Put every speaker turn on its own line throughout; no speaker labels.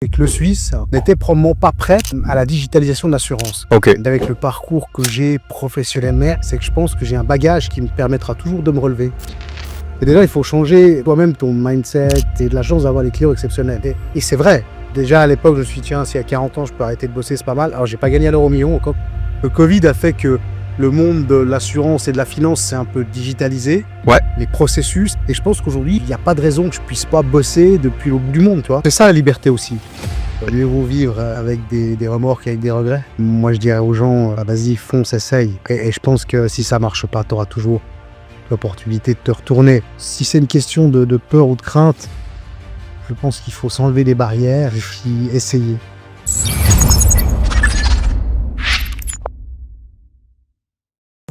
Et que le Suisse n'était probablement pas prêt à la digitalisation de l'assurance.
Ok.
Avec le parcours que j'ai professionnellement, c'est que je pense que j'ai un bagage qui me permettra toujours de me relever. Et déjà, il faut changer toi-même ton mindset et de la chance d'avoir des clients exceptionnels. Et c'est vrai. Déjà, à l'époque, je me suis dit, tiens, si à 40 ans, je peux arrêter de bosser, c'est pas mal. Alors, j'ai pas gagné à l'euro million encore. Le Covid a fait que le monde de l'assurance et de la finance s'est un peu digitalisé.
Ouais.
Les processus. Et je pense qu'aujourd'hui, il n'y a pas de raison que je puisse pas bosser depuis l'autre bout du monde, tu vois. C'est ça, la liberté aussi. Mieux-vaut vivre avec des remords qu'avec des regrets. Moi, je dirais aux gens, vas-y, fonce, essaye. Et je pense que si ça marche pas, tu auras toujours l'opportunité de te retourner. Si c'est une question de peur ou de crainte, je pense qu'il faut s'enlever des barrières et puis essayer.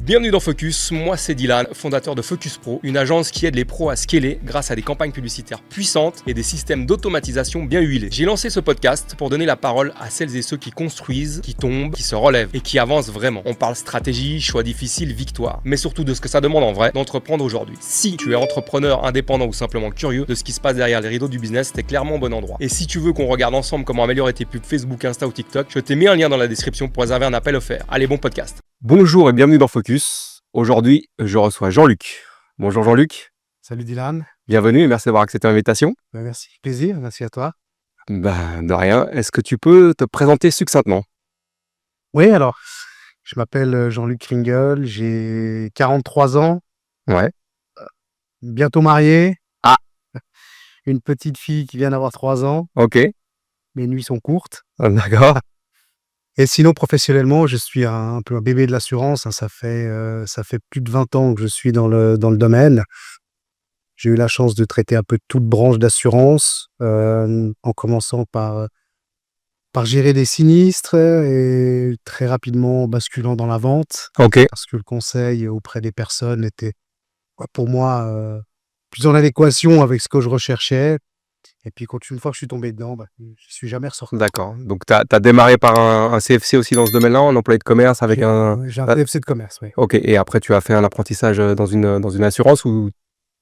Bienvenue dans Focus, moi c'est Dylan, fondateur de Focus Pro, une agence qui aide les pros à scaler grâce à des campagnes publicitaires puissantes et des systèmes d'automatisation bien huilés. J'ai lancé ce podcast pour donner la parole à celles et ceux qui construisent, qui tombent, qui se relèvent et qui avancent vraiment. On parle stratégie, choix difficiles, victoire, mais surtout de ce que ça demande en vrai d'entreprendre aujourd'hui. Si tu es entrepreneur, indépendant ou simplement curieux de ce qui se passe derrière les rideaux du business, t'es clairement au bon endroit. Et si tu veux qu'on regarde ensemble comment améliorer tes pubs Facebook, Insta ou TikTok, je t'ai mis un lien dans la description pour réserver un appel offert. Allez, bon podcast.
Bonjour et bienvenue dans Focus. Aujourd'hui, je reçois Jean-Luc. Bonjour Jean-Luc.
Salut Dylan.
Bienvenue et merci d'avoir accepté l'invitation.
Merci, plaisir, merci à toi.
De rien. Est-ce que tu peux te présenter succinctement?
Oui, alors, je m'appelle Jean-Luc Kringle, j'ai 43 ans,
Ouais.
bientôt marié.
Ah.
Une petite fille qui vient d'avoir 3 ans.
Ok.
Mes nuits sont courtes.
D'accord.
Et sinon, professionnellement, je suis un peu un bébé de l'assurance. Ça fait plus de 20 ans que je suis dans le domaine. J'ai eu la chance de traiter un peu toute branche d'assurance, en commençant par gérer des sinistres et très rapidement basculant dans la vente.
Ok.
Parce que le conseil auprès des personnes était, pour moi, plus en adéquation avec ce que je recherchais. Et puis, une fois que je suis tombé dedans, je ne suis jamais ressorti.
D'accord. Donc, tu as démarré par un CFC aussi dans ce domaine-là, un employé de commerce avec un...
J'ai un CFC de commerce, oui.
Ok. Et après, tu as fait un apprentissage dans une assurance ou...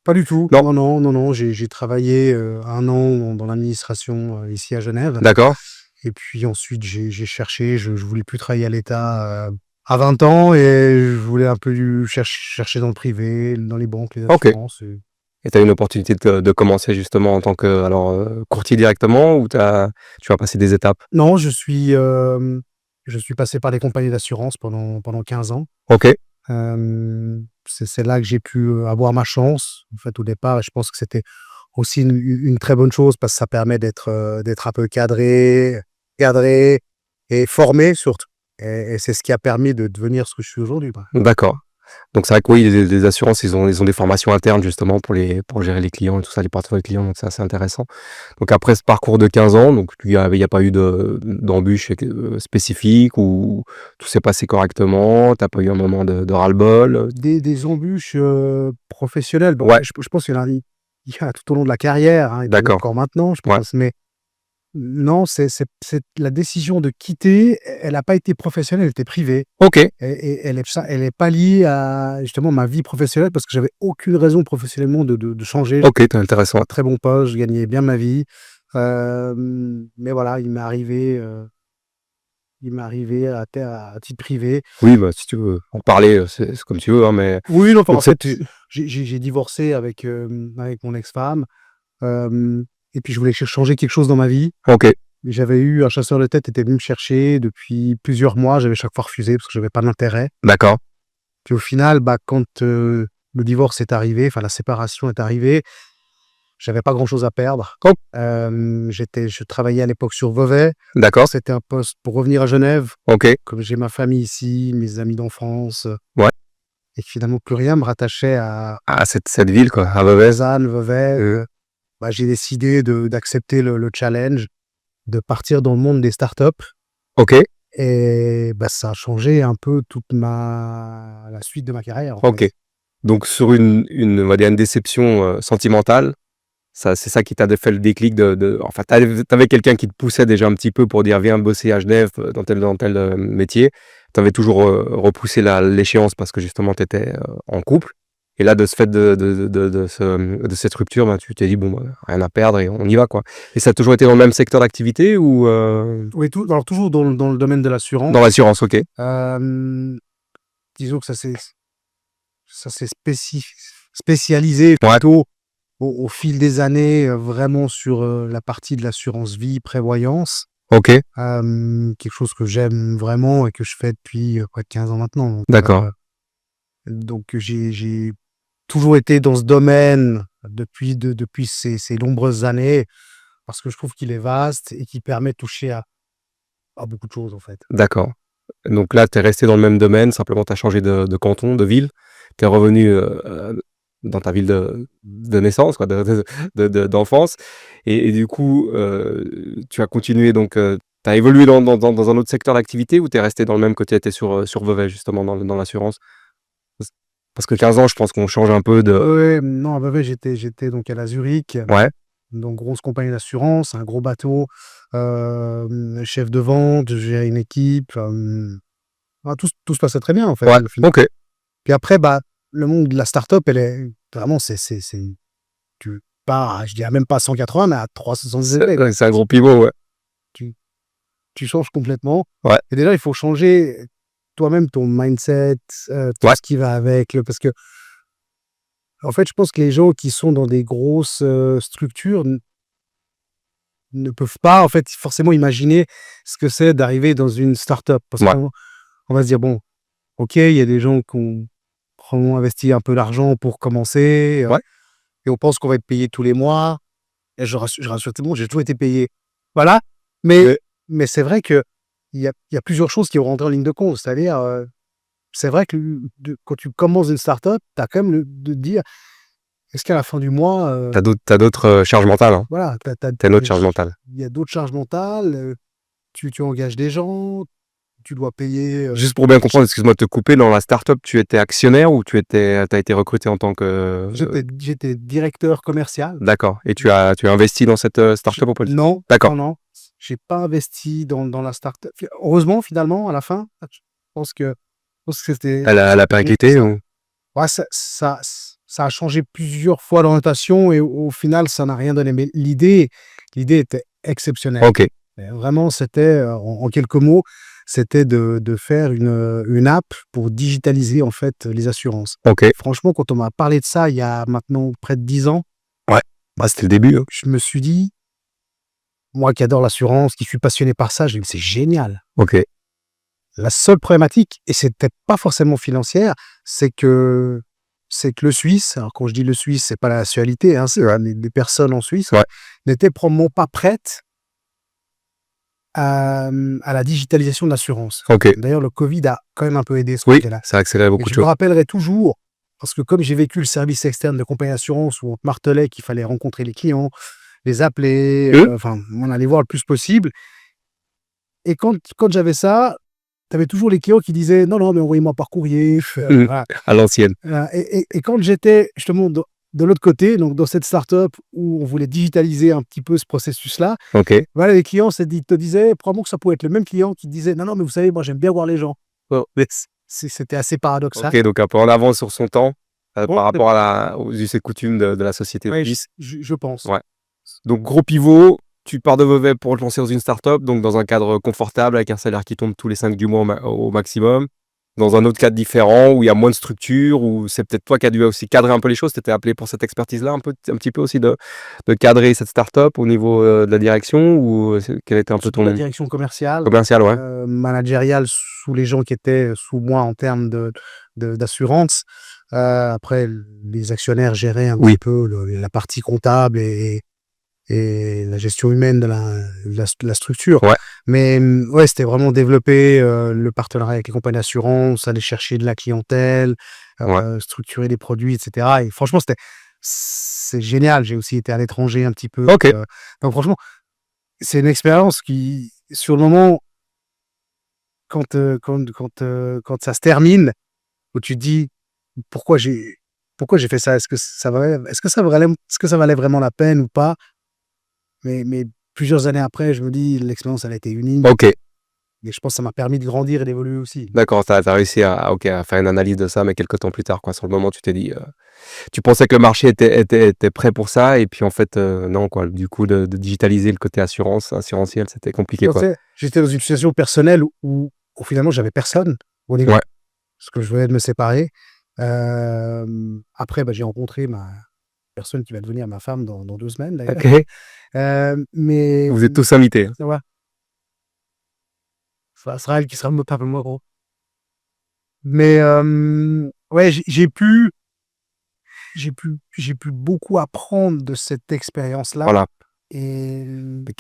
Pas du tout.
Non.
Non. J'ai travaillé 1 an dans l'administration ici à Genève.
D'accord.
Et puis ensuite, j'ai cherché. Je voulais plus travailler à l'État à 20 ans et je voulais un peu chercher dans le privé, dans les banques, les assurances.
Et tu as eu une opportunité de commencer justement en tant que courtier directement ou tu vas passer des étapes?
Non, je suis passé par des compagnies d'assurance pendant 15 ans.
Ok.
C'est là que j'ai pu avoir ma chance. En fait, au départ, je pense que c'était aussi une très bonne chose parce que ça permet d'être un peu cadré et formé surtout. Et c'est ce qui a permis de devenir ce que je suis aujourd'hui.
D'accord. Donc c'est vrai que oui, les assurances, ils ont des formations internes justement pour gérer les clients et tout ça, les portefeuilles clients, donc c'est assez intéressant. Donc après ce parcours de 15 ans, donc il y a pas eu d'embûche spécifique ou tout s'est passé correctement, t'as pas eu un moment de ras-le-bol?
Des embûches professionnelles,
Ouais.
je pense qu'il y en a tout au long de la carrière, et puis
D'accord.
encore maintenant, je
Ouais.
pense. Mais non, c'est la décision de quitter, elle n'a pas été professionnelle, elle était privée.
Ok.
Et elle est pas liée à justement ma vie professionnelle parce que j'avais aucune raison professionnellement de changer.
Ok, c'est intéressant.
Un très bon poste, je gagnais bien ma vie. Mais voilà, il m'est arrivé à titre privé.
Oui, si tu veux en parler, c'est comme tu veux, hein, mais...
Oui, non, enfin,
Donc
en fait, j'ai divorcé avec mon ex-femme. Et puis je voulais changer quelque chose dans ma vie.
Ok.
J'avais eu un chasseur de tête qui était venu me chercher depuis plusieurs mois. J'avais chaque fois refusé parce que j'avais pas d'intérêt.
D'accord.
Puis au final, quand le divorce est arrivé, enfin la séparation est arrivée, j'avais pas grand-chose à perdre.
Oh.
Je travaillais à l'époque sur Vevey.
D'accord.
C'était un poste pour revenir à Genève.
Ok.
Comme j'ai ma famille ici, mes amis d'enfance.
Ouais.
Et finalement, plus rien me rattachait à
cette ville, quoi, à Vevey.
Lausanne, Vevey. J'ai décidé d'accepter le challenge, de partir dans le monde des startups.
Ok.
Et ça a changé un peu toute la suite de ma carrière. En
Ok.
fait.
Donc sur on va dire une déception sentimentale, c'est ça qui t'a fait le déclic enfin, t'avais quelqu'un qui te poussait déjà un petit peu pour dire viens bosser à Genève dans tel métier. T'avais toujours repoussé l'échéance parce que justement t'étais en couple. Et là, de ce fait de cette rupture, ben, tu t'es dit: «Bon, bah, rien à perdre et on y va, quoi». Et ça a toujours été dans le même secteur d'activité ou
Oui, alors toujours dans le domaine de l'assurance.
dans l'assurance? OK.
Disons que ça s'est spécialisé
Ouais.
plutôt au fil des années, vraiment sur la partie de l'assurance vie, prévoyance.
OK,
Quelque chose que j'aime vraiment et que je fais depuis près de 15 ans maintenant.
d'accord.
Donc j'ai toujours été dans ce domaine depuis ces nombreuses années parce que je trouve qu'il est vaste et qu'il permet de toucher à beaucoup de choses, en fait.
D'accord. Donc là, tu es resté dans le même domaine, simplement tu as changé de canton, de ville. Tu es revenu, dans ta ville de naissance, quoi, d'enfance et du coup, tu as continué donc, tu as évolué dans un autre secteur d'activité ou tu es resté dans le même que tu étais sur Vevey justement dans l'assurance? Parce que 15 ans, je pense qu'on change un peu de
Ouais, non, à Vevey, j'étais donc à la Zurich,
ouais,
donc grosse compagnie d'assurance, un gros bateau, chef de vente, je gérais une équipe, tout se passait très bien, en fait,
ouais,
au final.
OK.
Puis après, bah, le monde de la start-up, elle est vraiment, tu pars, je dirais même pas à 180, mais à 360 degrés,
Ouais,
quoi.
c'est un gros pivot, ouais.
Tu tu changes complètement
Ouais,
et déjà, il faut changer toi-même ton mindset, tout
ouais,
ce qui va avec, parce que en fait, je pense que les gens qui sont dans des grosses, structures ne peuvent pas, en fait, forcément imaginer ce que c'est d'arriver dans une start-up. Parce
ouais,
qu'on va se dire: «Bon, OK, il y a des gens qui ont probablement investi un peu d'argent pour commencer,
ouais,
et on pense qu'on va être payé tous les mois». Et je rassure tout le monde, j'ai toujours été payé. Voilà, mais
mais
c'est vrai qu'il y a plusieurs choses qui vont rentrer en ligne de compte. C'est-à-dire, c'est vrai que quand tu commences une start-up, tu as quand même de te dire: «Est-ce qu'à la fin du mois,
tu as d'autres, charges mentales, hein.
voilà,
Tu as une autre charge mentale.
il y a d'autres charges mentales, tu engages des gens, tu dois payer,
Juste pour bien comprendre, excuse-moi de te couper, dans la start-up, tu étais actionnaire ou tu as été recruté en tant que,
j'étais directeur commercial.
d'accord et tu as investi dans cette,
J'ai
start-up ou pas du tout?
Non,
D'accord.
non, non, j'ai pas investi dans la start-up. Heureusement, finalement, à la fin, je pense que c'était
Elle a périclité ou?
ouais, ça a changé plusieurs fois d'orientation et au final, ça n'a rien donné. Mais l'idée était exceptionnelle.
OK,
Et vraiment, c'était, en quelques mots, c'était de faire une app pour digitaliser, en fait, les assurances.
OK.
Franchement, quand on m'a parlé de ça, il y a maintenant près de 10 ans,
Ouais. Bah, c'était le début, hein.
je me suis dit, moi qui adore l'assurance, qui suis passionné par ça, j'ai dit: «C'est génial».
OK.
La seule problématique, et c'était pas forcément financière, c'est que le Suisse, alors quand je dis le Suisse, c'est pas la nationalité, hein, c'est les personnes en Suisse,
Ouais.
n'étaient probablement pas prêtes à la digitalisation de l'assurance.
OK.
D'ailleurs, le Covid a quand même un peu aidé ce
Oui,
côté-là.
ça a accéléré
Et
beaucoup de
je me
choses.
rappellerai toujours, parce que comme j'ai vécu le service externe de compagnie d'assurance où on te martelait qu'il fallait rencontrer les clients, les appeler, enfin, on allait voir le plus possible. Et quand j'avais ça, tu avais toujours les clients qui disaient: «Non, non, mais envoyez-moi par courrier».
Mmh.
Voilà.
À l'ancienne.
Et quand j'étais justement de l'autre côté, donc dans cette start-up où on voulait digitaliser un petit peu ce processus-là,
OK.
voilà, les clients te disaient probablement que ça pouvait être le même client qui te disait: «Non, non, mais vous savez, moi, j'aime bien voir les gens».
Oh, mais
C'était assez paradoxal.
OK, donc un peu en avance sur son temps,
Bon,
par rapport aux us et coutumes de la société
ouais,
suisse.
je pense.
Ouais. Donc gros pivot, tu pars de Vevey pour te lancer dans une start-up, donc dans un cadre confortable avec un salaire qui tombe tous les 5 du mois au maximum. Dans un autre cadre différent où il y a moins de structure, où c'est peut-être toi qui as dû aussi cadrer un peu les choses. Tu étais appelé pour cette expertise-là un petit peu aussi de cadrer cette start-up au niveau, de la direction ou, quel était un peu
Surtout la
ton
direction commerciale,
commercial, ouais?
managériale sous les gens qui étaient sous moi en termes d'assurance. Après les actionnaires géraient un
Oui.
petit peu la partie comptable et la gestion humaine de la structure.
Ouais,
Mais ouais, c'était vraiment développer, le partenariat avec les compagnies d'assurance, aller chercher de la clientèle,
ouais.
structurer les produits et cetera, et franchement, c'est génial. J'ai aussi été à l'étranger un petit peu,
OK.
donc franchement, c'est une expérience qui, sur le moment, quand ça se termine, où tu te dis: «Pourquoi j'ai fait ça? Est-ce que ça valait vraiment la peine ou pas?» Mais plusieurs années après, je me dis: «L'expérience, elle a été unique».
OK.
Et je pense que ça m'a permis de grandir et d'évoluer aussi.
D'accord, tu as réussi à faire une analyse de ça, mais quelques temps plus tard, quoi. Sur le moment, tu t'es dit, tu pensais que le marché était prêt pour ça et puis en fait, non, quoi. Du coup, de digitaliser le côté assurantiel, c'était compliqué,
Tu
quoi.
sais, j'étais dans une situation personnelle où finalement, j'avais personne au début,
Ouais.
parce que je venais de me séparer. Après, j'ai rencontré ma personne qui va devenir ma femme dans 2 semaines d'ailleurs.
OK.
Mais
Vous êtes tous invités, hein?
ça va. Ça sera elle qui sera pas moi gros. Mais ouais, j'ai pu beaucoup apprendre de cette expérience-là
Voilà.
et
Mais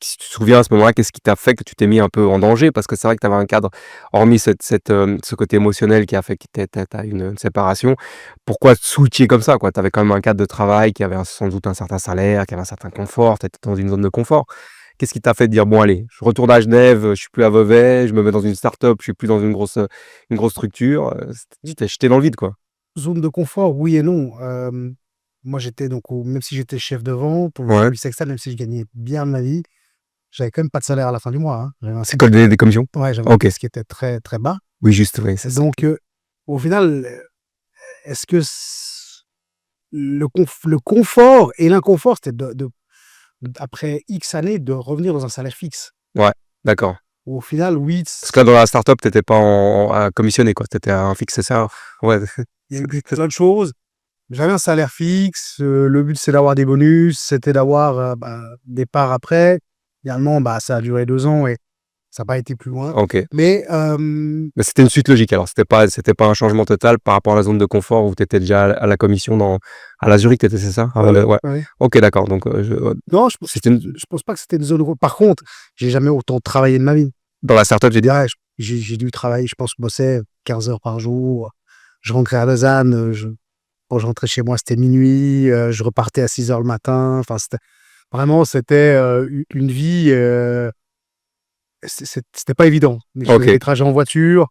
si tu te souviens à ce moment-là, qu'est-ce qui t'a fait que tu t'es mis un peu en danger? Parce que c'est vrai que tu avais un cadre, hormis ce côté émotionnel qui a fait que tu as une séparation. Pourquoi switcher comme ça, quoi? Tu avais quand même un cadre de travail qui avait sans doute un certain salaire, qui avait un certain confort, tu étais dans une zone de confort. Qu'est-ce qui t'a fait dire: «Bon allez, je retourne à Genève, je suis plus à Vevey, je me mets dans une start-up, je suis plus dans une grosse structure», tu t'es jeté dans le vide, quoi?
zone de confort, oui et non. Moi, j'étais donc même si j'étais chef de vente pour le
Ouais.
service externe, même si je gagnais bien ma vie, j'avais quand même pas de salaire à la fin du mois, hein. J'avais un
C'est quoi des commissions?
ouais, j'avais un
OK.
CDI qui était très, très bas.
Oui, juste, oui, c'est ça.
Donc au final, est-ce que le confort et l'inconfort, c'était après X années, de revenir dans un salaire fixe.
Ouais, d'accord.
Au final, oui,
Parce que là, dans la start-up, tu étais pas à commissionner, quoi. Tu étais à un fixe, c'est ça? Ouais.
il y a eu plein de choses. J'avais un salaire fixe, le but, c'est d'avoir des bonus, c'était d'avoir, des parts après. Finalement, ça a duré 2 ans et ça n'a pas été plus loin.
OK.
Mais
Mais c'était une suite logique alors, c'était pas un changement total par rapport à la zone de confort où tu étais déjà à la commission à la Zurich, c'est ça? Avant de ouais.
ouais.
OK, d'accord, donc
Non,
c'était une
je pense pas que c'était une zone de par contre, j'ai jamais autant travaillé de ma vie.
dans la start-up, j'ai dit:
Ouais, j'ai dû travailler, je pense, je bossais 15 heures par jour. Je rentrais à Lausanne, quand je rentrais chez moi, c'était minuit, je repartais à 6 heures le matin. Enfin, c'était une vie, c'était pas évident. Mais je faisais
OK,
des trajets en voiture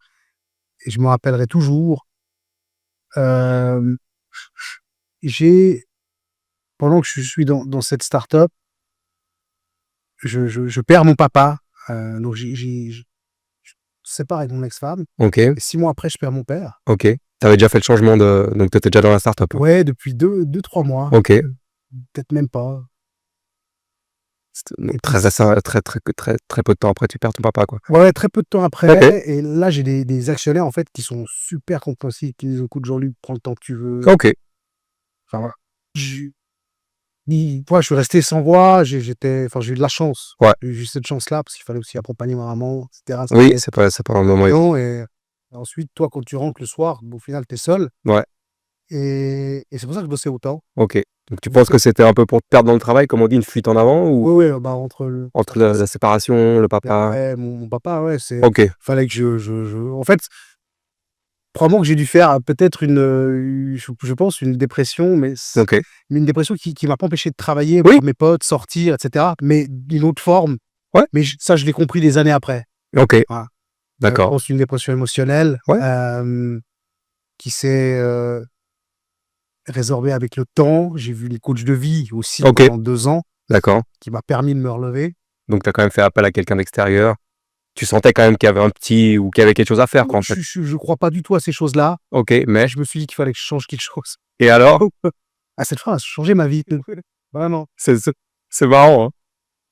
et je me rappellerai toujours, hem, j'ai pendant que je suis dans cette start-up, je perds mon papa, donc je sépare avec mon ex-femme
OK,
et 6 mois après, je perds mon père.
OK. Tu avais déjà fait le changement donc tu étais déjà dans la start-up, hein?
Ouais, depuis 2-3 mois,
OK.
peut-être même pas. Et
Donc
puis
très peu de temps après, tu perds ton papa, quoi.
ouais, très peu de temps
OK.
après et là, j'ai des actionnaires, en fait, qui sont super compréhensifs, qui disent: «Écoute Jean-Luc, prends le temps que tu veux».
OK.
Enfin voilà. J'ai je suis resté sans voix, j'ai eu de la chance.
Ouais.
J'ai eu cette chance-là parce qu'il fallait aussi accompagner ma maman et cetera.
Oui, c'est pas un moment
Non et ensuite, toi, quand tu rentres le soir, au final, tu es seul
ouais,
et c'est pour ça que je bossais autant.
OK. Donc tu
Vu
penses
que
que c'était un peu pour te perdre dans le travail, comme on dit, une fuite en avant ou
oui, oui, entre
entre la séparation, le papa?
ouais, mon papa, ouais,
OK,
fallait que je en fait, probablement que j'ai dû faire peut-être je pense une dépression,
OK.
mais une dépression qui m'a pas empêché de travailler,
Oui,
voir mes potes, sortir et cetera, mais d'une autre forme.
ouais,
Mais ça, je l'ai compris des années après.
OK,
Voilà. Je
d'accord.
pense une dépression émotionnelle,
Ouais,
qui s'est, résorbée avec le temps. J'ai vu les coachs de vie aussi
OK,
pendant 2 ans,
d'accord.
qui m'a permis de me relever.
Donc tu as quand même fait appel à quelqu'un d'extérieur. Tu sentais quand même qu'il y avait qu'il y avait quelque chose à faire, quoi, en fait?
Je crois pas du tout à ces choses-là.
OK, mais
Je me suis dit qu'il fallait que je change quelque chose.
et alors?
Ah, cette phrase a changé ma vie. Vraiment.
C'est marrant, hein?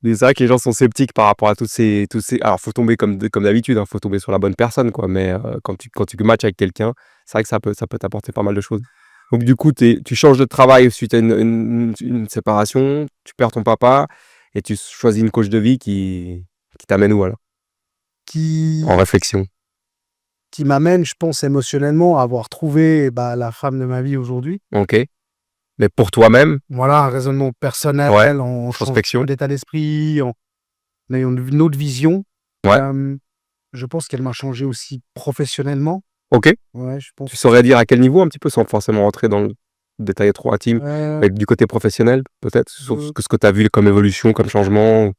Mais c'est vrai que les gens sont sceptiques par rapport à tous ces alors faut tomber comme d'habitude, hein, faut tomber sur la bonne personne, quoi, mais quand tu matches avec quelqu'un, c'est vrai que ça peut t'apporter pas mal de choses. Donc du coup, tu changes de travail suite à une séparation, tu perds ton papa et tu choisis une coach de vie qui t'amène où alors?
Qui
En réflexion.
qui m'amène, je pense, émotionnellement à avoir trouvé, la femme de ma vie aujourd'hui.
OK. Mais pour toi-même?
Voilà, un raisonnement
Ouais.
personnel, en changeant
Introspection?
d'état d'esprit, en ayant une autre vision.
Ouais.
Je pense qu'elle m'a changé aussi professionnellement.
OK.
Ouais, je pense.
Tu saurais dire à quel niveau un petit peu sans forcément rentrer dans le détail trop intime,
Heu,
mais du côté professionnel peut-être? Sur
de
ce que tu as vu comme évolution, comme changement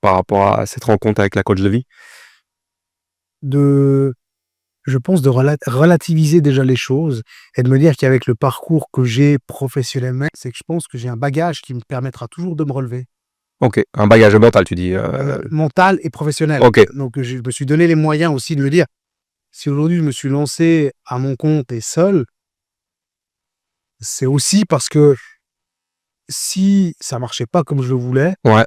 par rapport à cette rencontre avec la coach de vie?
de je pense de relativiser déjà les choses et de me dire qu'avec le parcours que j'ai professionnellement, c'est que je pense que j'ai un bagage qui me permettra toujours de me relever.
OK. Un bagage mental, tu dis,
mental et professionnel.
OK.
Donc je me suis donné les moyens aussi de me dire, si aujourd'hui je me suis lancé à mon compte et seul, c'est aussi parce que si ça marchait pas comme je le voulais,
Ouais.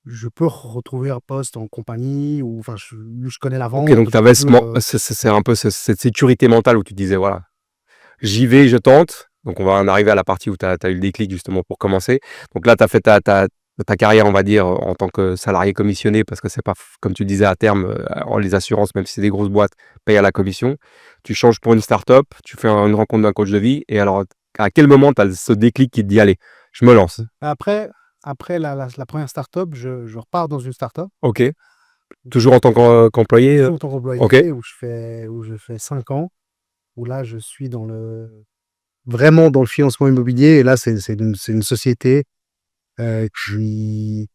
je peux retrouver un poste en compagnie ou enfin je connais la
OK,
vente,
donc tu
je
avais
peux,
c'est un peu cette sécurité mentale où tu te disais: «Voilà, j'y vais, je tente». Donc on va en arriver à la partie où tu as eu le déclic justement pour commencer. Donc là, tu as fait ta carrière, on va dire, en tant que salarié commissionné parce que c'est pas f comme tu le disais à terme, les assurances, même si c'est des grosses boîtes, payent à la commission. Tu changes pour une start-up, tu fais une rencontre d'un coach de vie et alors à quel moment tu as ce déclic qui te dit: «Allez, je me lance»?
après la première start-up, je repars dans une start-up,
OK. Toujours en tant qu'employé,
toujours en tant
OK.
qu'employé où je fais 5 ans, où là je suis vraiment dans le financement immobilier et là c'est une société, heu, qui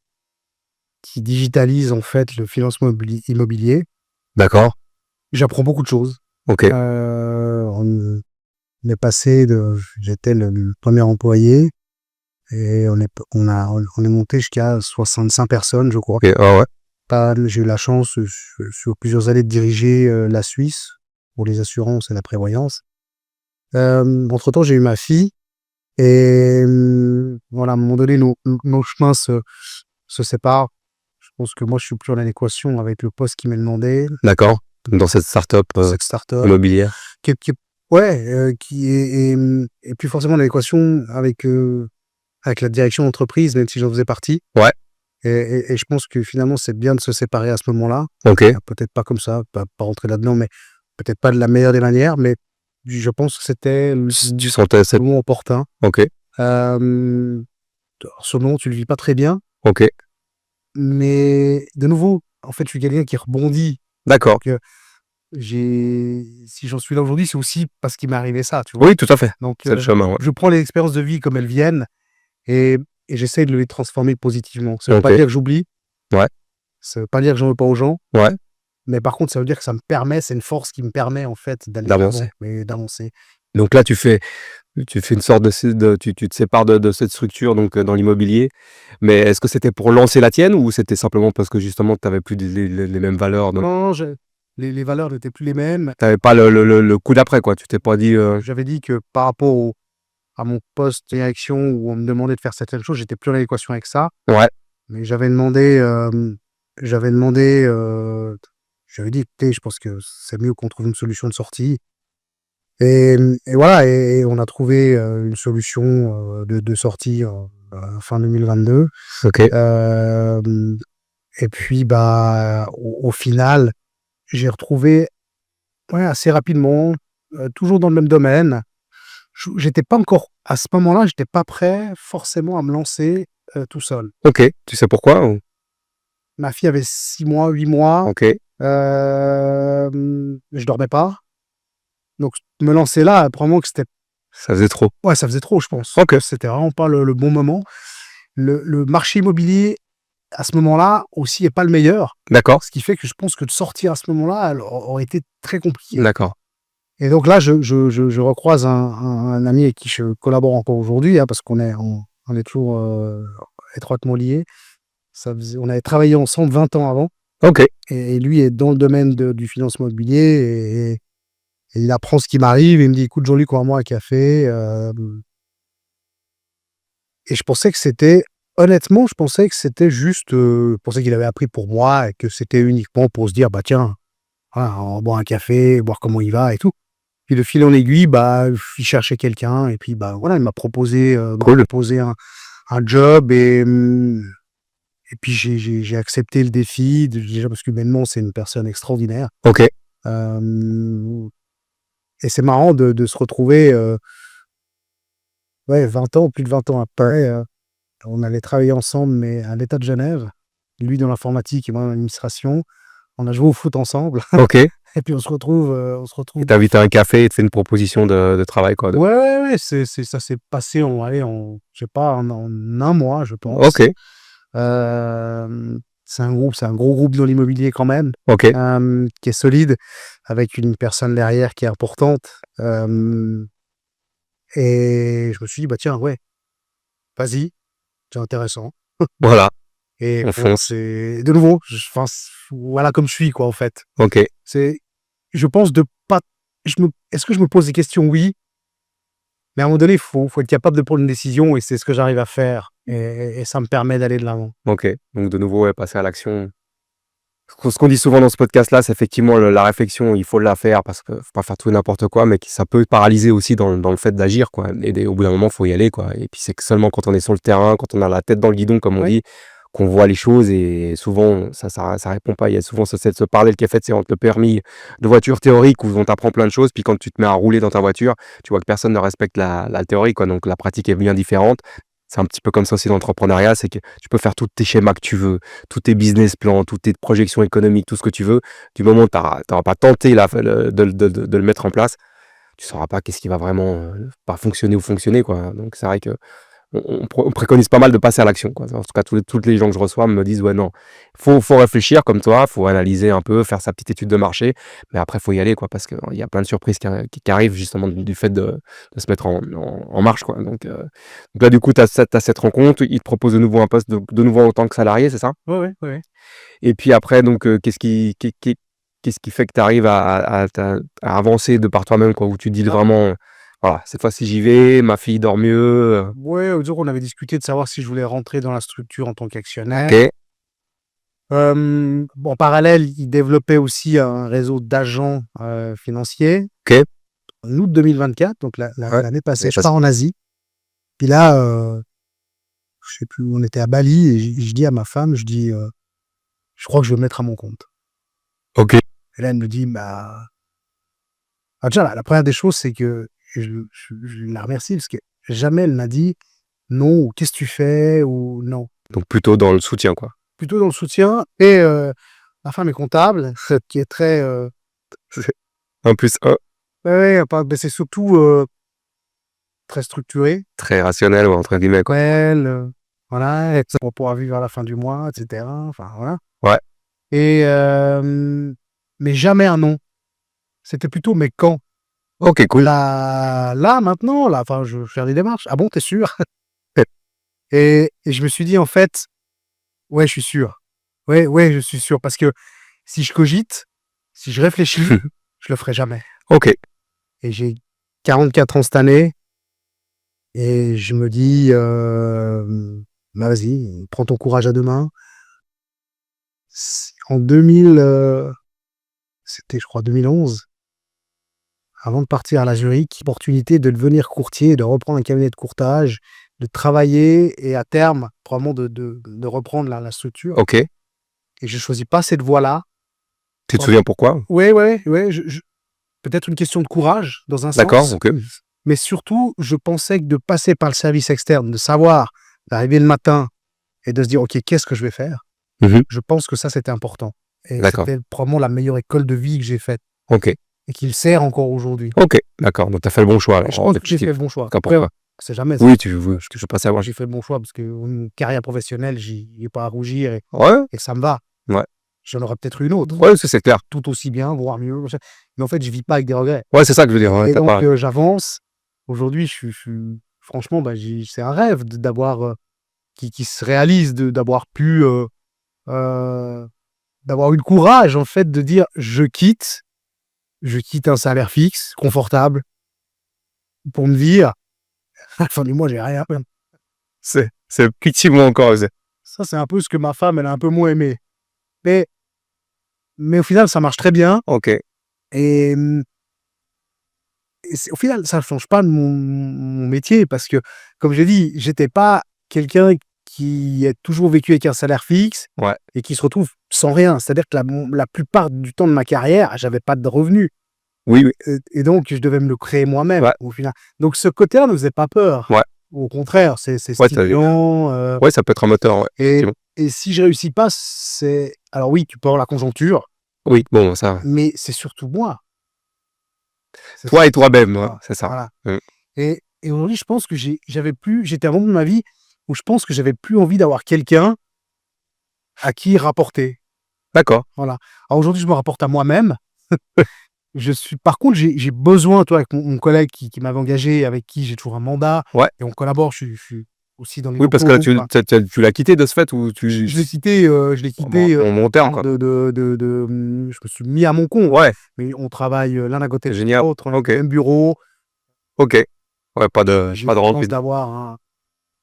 qui digitalise en fait le financement immobilier.
D'accord.
J'apprends beaucoup de choses.
OK.
On est passé de j'étais le 1er employé et on est monté jusqu'à 65 personnes, je crois.
OK. Ouais, ouais.
J'ai eu la chance, sur plusieurs années de diriger, la Suisse pour les assurances et la prévoyance. Entre-temps, j'ai eu ma fille et voilà, à un moment donné, nos chemins se séparent. Je pense que moi, je suis plus en adéquation avec le poste qui m'est demandé,
D'accord. Dans cette start-up,
cette start-up.
immobilière.
Qui est ouais, qui est et plus forcément en adéquation avec la direction d'entreprise, même si j'en faisais partie
Ouais.
et je pense que finalement, c'est bien de se séparer à ce moment-là.
OK.
Peut-être pas comme ça, pas rentrer là-dedans, mais peut-être pas de la meilleure des manières, mais je pense que c'était
Tu sentais
le
cette
moment opportun.
OK.
Hem, alors sur le moment, tu le vis pas très bien,
OK.
mais de nouveau, en fait, je suis quelqu'un qui rebondit.
D'accord.
Donc, si j'en suis là aujourd'hui, c'est aussi parce qu'il m'est arrivé ça, tu vois?
Oui, tout à fait.
Donc,
C'est le chemin, ouais.
je prends les expériences de vie comme elles viennent et j'essaie de les transformer positivement. Ça veut pas
OK.
dire que j'oublie,
Ouais.
ça veut pas dire que j'en veux pas aux gens,
Ouais.
mais par contre, ça veut dire que ça me permet c'est une force qui me permet, en fait, d'aller de l'avant
D'avancer.
et d'avancer.
Donc là, tu fais une sorte tu te sépares de cette structure donc dans l'immobilier. Mais est-ce que c'était pour lancer la tienne ou c'était simplement parce que justement tu avais plus les mêmes valeurs donc
Non, les valeurs n'étaient plus les mêmes.
tu avais pas le coup d'après quoi? Tu t'es pas dit,
J'avais dit que par rapport à mon poste de direction où on me demandait de faire certaines choses, j'étais plus en adéquation avec ça.
ouais,
Mais j'avais demandé, j'avais dit: «Écoutez, je pense que c'est mieux qu'on trouve une solution de sortie» et voilà et on a trouvé, une solution, de sortie, fin 2022.
OK,
Hem et puis, bah, au final, j'ai retrouvé ouais, assez rapidement, toujours dans le même domaine. J'étais pas encore à ce moment-là, j'étais pas prêt forcément à me lancer, tout seul.
OK. Tu sais pourquoi ou?
Ma fille avait 6 mois, 8 mois,
OK,
je dormais pas. Donc me lancer là, probablement que c'était
ça faisait trop.
ouais, ça faisait trop, je pense.
OK,
C'était vraiment pas le bon moment. Le marché immobilier, à ce moment-là, aussi est pas le meilleur.
d'accord,
Ce qui fait que je pense que de sortir à ce moment-là, elle aurait été très compliqué.
d'accord.
Et donc là, je recroise un ami avec qui je collabore encore aujourd'hui, hein, parce on est toujours, étroitement liés. On avait travaillé ensemble 20 ans avant
OK,
et lui est dans le domaine du financement immobilier et il apprend ce qui m'arrive et il me dit: «Écoute Jean-Luc, on va boire un café», et je pensais que c'était honnêtement, je pensais que c'était juste, je pensais qu'il avait appris pour moi et que c'était uniquement pour se dire: «Bah tiens, voilà, on va boire un café, voir comment il va et tout». Puis de fil en aiguille, bah, il cherchait quelqu'un et puis, bah, voilà, il m'a
cool.
proposé un job et puis j'ai accepté le défi, déjà parce qu'humainement, c'est une personne extraordinaire.
OK,
Hem Et c'est marrant de se retrouver, ouais 20 ans, plus de 20 ans après, on allait travailler ensemble, mais à l'État de Genève. Lui dans l'informatique et moi dans l'administration. On a joué au foot ensemble
OK.
et puis on se retrouve
Il t'invite à un café et te fait une proposition de travail quoi de
ouais, ouais, ouais, ça s'est passé en allez, en je sais pas, en 1 mois, je pense.
OK,
C'est un gros groupe dans l'immobilier quand même,
OK.
qui est solide, avec une personne derrière qui est importante, et je me suis dit: «Bah tiens, ouais, vas-y, c'est intéressant».
Voilà.
Et
On
bon,
fonce.
c'est de nouveau, enfin, voilà comme je suis, quoi, en fait.
Ok.
Je pense de pas. Est-ce que je me pose des questions? Oui. Mais à un moment donné, faut être capable de prendre une décision et c'est ce que j'arrive à faire. Et ça me permet d'aller de l'avant.
Ok. Donc de nouveau, ouais, passer à l'action. Ce qu'on dit souvent dans ce podcast-là, c'est effectivement la réflexion, il faut la faire parce que faut pas faire tout et n'importe quoi, mais ça peut paralyser aussi dans le fait d'agir, quoi. Et au bout d'un moment, faut y aller, quoi. Et puis c'est que seulement quand on est sur le terrain, quand on a la tête dans le guidon, comme on
Oui.
dit, qu'on voit les choses. Et souvent, ça répond pas. Il y a souvent ce parallèle qui est fait, c'est entre le permis de voiture théorique où on t'apprend plein de choses, puis quand tu te mets à rouler dans ta voiture, tu vois que personne ne respecte la théorie, quoi. Donc la pratique est bien différente. C'est un petit peu comme ça aussi l'entrepreneuriat, c'est que tu peux faire tous tes schémas que tu veux, tous tes business plans, toutes tes projections économiques, tout ce que tu veux. Du moment où tu n'auras pas tenté de le mettre en place, tu ne sauras pas qu'est-ce qui va vraiment pas fonctionner ou fonctionner, quoi. Donc c'est vrai que on préconise pas mal de passer à l'action, quoi. En tout cas, toutes les gens que je reçois me disent, ouais, non, faut réfléchir comme toi, faut analyser un peu, faire sa petite étude de marché, mais après, faut y aller, quoi, parce qu'il y a plein de surprises qui arrivent justement du fait de se mettre en marche, quoi. Donc là, du coup, tu as cette rencontre, ils te proposent de nouveau un poste de nouveau en tant que salarié, c'est ça?
Ouais.
Et puis après, donc, qu'est-ce qui fait que tu arrives à avancer de par toi-même, quoi, où tu te dis
Ah.
vraiment, voilà, cette fois-ci, j'y vais, ma fille dort mieux.
Ouais, l'autre jour, on avait discuté de savoir si je voulais rentrer dans la structure en tant qu'actionnaire.
Ok,
En parallèle, il développait aussi un réseau d'agents financiers.
ok.
En août 2024, donc
Ouais,
l'année passée, je
parce-
pars en Asie. Puis là, je sais plus où on était à Bali et je dis à ma femme, je crois que je vais me mettre à mon compte.
Ok.
Et là, elle me dit, bah, déjà, la première des choses, c'est que je la remercie parce que jamais elle m'a dit non ou qu'est-ce que tu fais ou non.
Donc plutôt dans le soutien, quoi.
Plutôt dans le soutien. Et ma femme est comptable, qui est très.
Un plus un,
Mais c'est surtout très structuré.
très rationnel, ouais, entre guillemets, quoi.
Elle, voilà, et ça va pouvoir vivre à la fin du mois, etc. Enfin, voilà.
Ouais.
Et, mais jamais un non. C'était plutôt mais quand.
Ok, cool.
Là, maintenant, là, enfin, je vais faire des démarches. Ah bon, t'es sûr? Et je me suis dit, en fait, ouais, je suis sûr. Ouais, je suis sûr. Parce que si je cogite, si je réfléchis, je le ferai jamais.
Ok.
Et j'ai 44 ans cette année. Et je me dis, bah vas-y, prends ton courage à deux mains. En 2000, c'était, je crois, 2011, avant de partir à la Zurich, opportunité de devenir courtier, de reprendre un cabinet de courtage, de travailler et à terme, probablement de reprendre la structure.
Ok.
Et je choisis pas cette voie-là.
Tu te souviens pourquoi?
Ouais. Peut-être une question de courage, dans un
D'accord,
sens.
ok.
Mais surtout, je pensais que de passer par le service externe, de savoir, d'arriver le matin et de se dire, OK, qu'est-ce que je vais faire?
Mhm.
Je pense que ça, c'était important. Et
D'accord.
c'était probablement la meilleure école de vie que j'ai faite
Ok.
et qui le sert encore aujourd'hui.
Ok. D'accord. Donc, tu as fait le bon choix.
Et
Alors,
je pense que j'ai fait le bon choix.
D'accord,
Après,
pourquoi?
c'est jamais.
Oui, je veux pas savoir.
J'ai fait le bon choix parce qu'une carrière professionnelle, j'y ai pas à rougir
Ouais.
et ça me va.
Ouais.
J'en aurais peut-être une autre,
Ouais, c'est clair.
tout aussi bien, voire mieux. Mais en fait, je vis pas avec des regrets.
Ouais, c'est ça que je veux dire. Ouais,
Et
t'as
donc,
pas...
j'avance. Aujourd'hui, franchement, bah, c'est un rêve d'avoir qui se réalise, d'avoir pu d'avoir eu le courage, en fait, de dire je quitte un salaire fixe, confortable, pour me dire à la fin du mois, j'ai rien.
C'est effectivement encore.
Ça, c'est un peu ce que ma femme, elle a un peu moins aimé. Mais au final, ça marche très bien.
Ok.
Et, au final, ça ne change pas de mon métier parce que, comme j'ai dit, j'étais pas quelqu'un qui a toujours vécu avec un salaire fixe
Ouais.
et qui se retrouve sans rien. C'est-à-dire que la plupart du temps de ma carrière, j'avais pas de revenus.
Oui.
Et donc, je devais me le créer moi-même,
Ouais.
au final. Donc, ce côté-là ne faisait pas peur.
Ouais.
Au contraire, c'est
Ouais,
stimulant.
Ouais, ça peut être un moteur. Ouais.
Et si je réussis pas, c'est... Alors oui, tu peux avoir la conjoncture,
Oui, bon, ça.
mais c'est surtout moi.
Toi et toi-même, ouais, c'est ça.
Voilà.
Mm.
Et aujourd'hui, je pense que j'étais à un moment de ma vie où je pense que j'avais plus envie d'avoir quelqu'un à qui rapporter.
D'accord.
Voilà. Alors aujourd'hui, je me rapporte à moi-même. Par contre, j'ai besoin, toi, avec mon collègue qui m'avait engagé, avec qui j'ai toujours un mandat,
Ouais.
et on collabore, je suis aussi dans les
Oui, parce que là,
locaux. Enfin,
tu l'as quitté de ce fait ou tu
je l'ai quitté,
en bon terme, quoi?
je me suis mis à mon compte.
Ouais,
Mais on travaille l'un à côté
c'est
de
génial.
l'autre, on est
OK,
au même bureau.
OK. Ouais,
J'ai
pas
eu
de
la chance
rancune.
d'avoir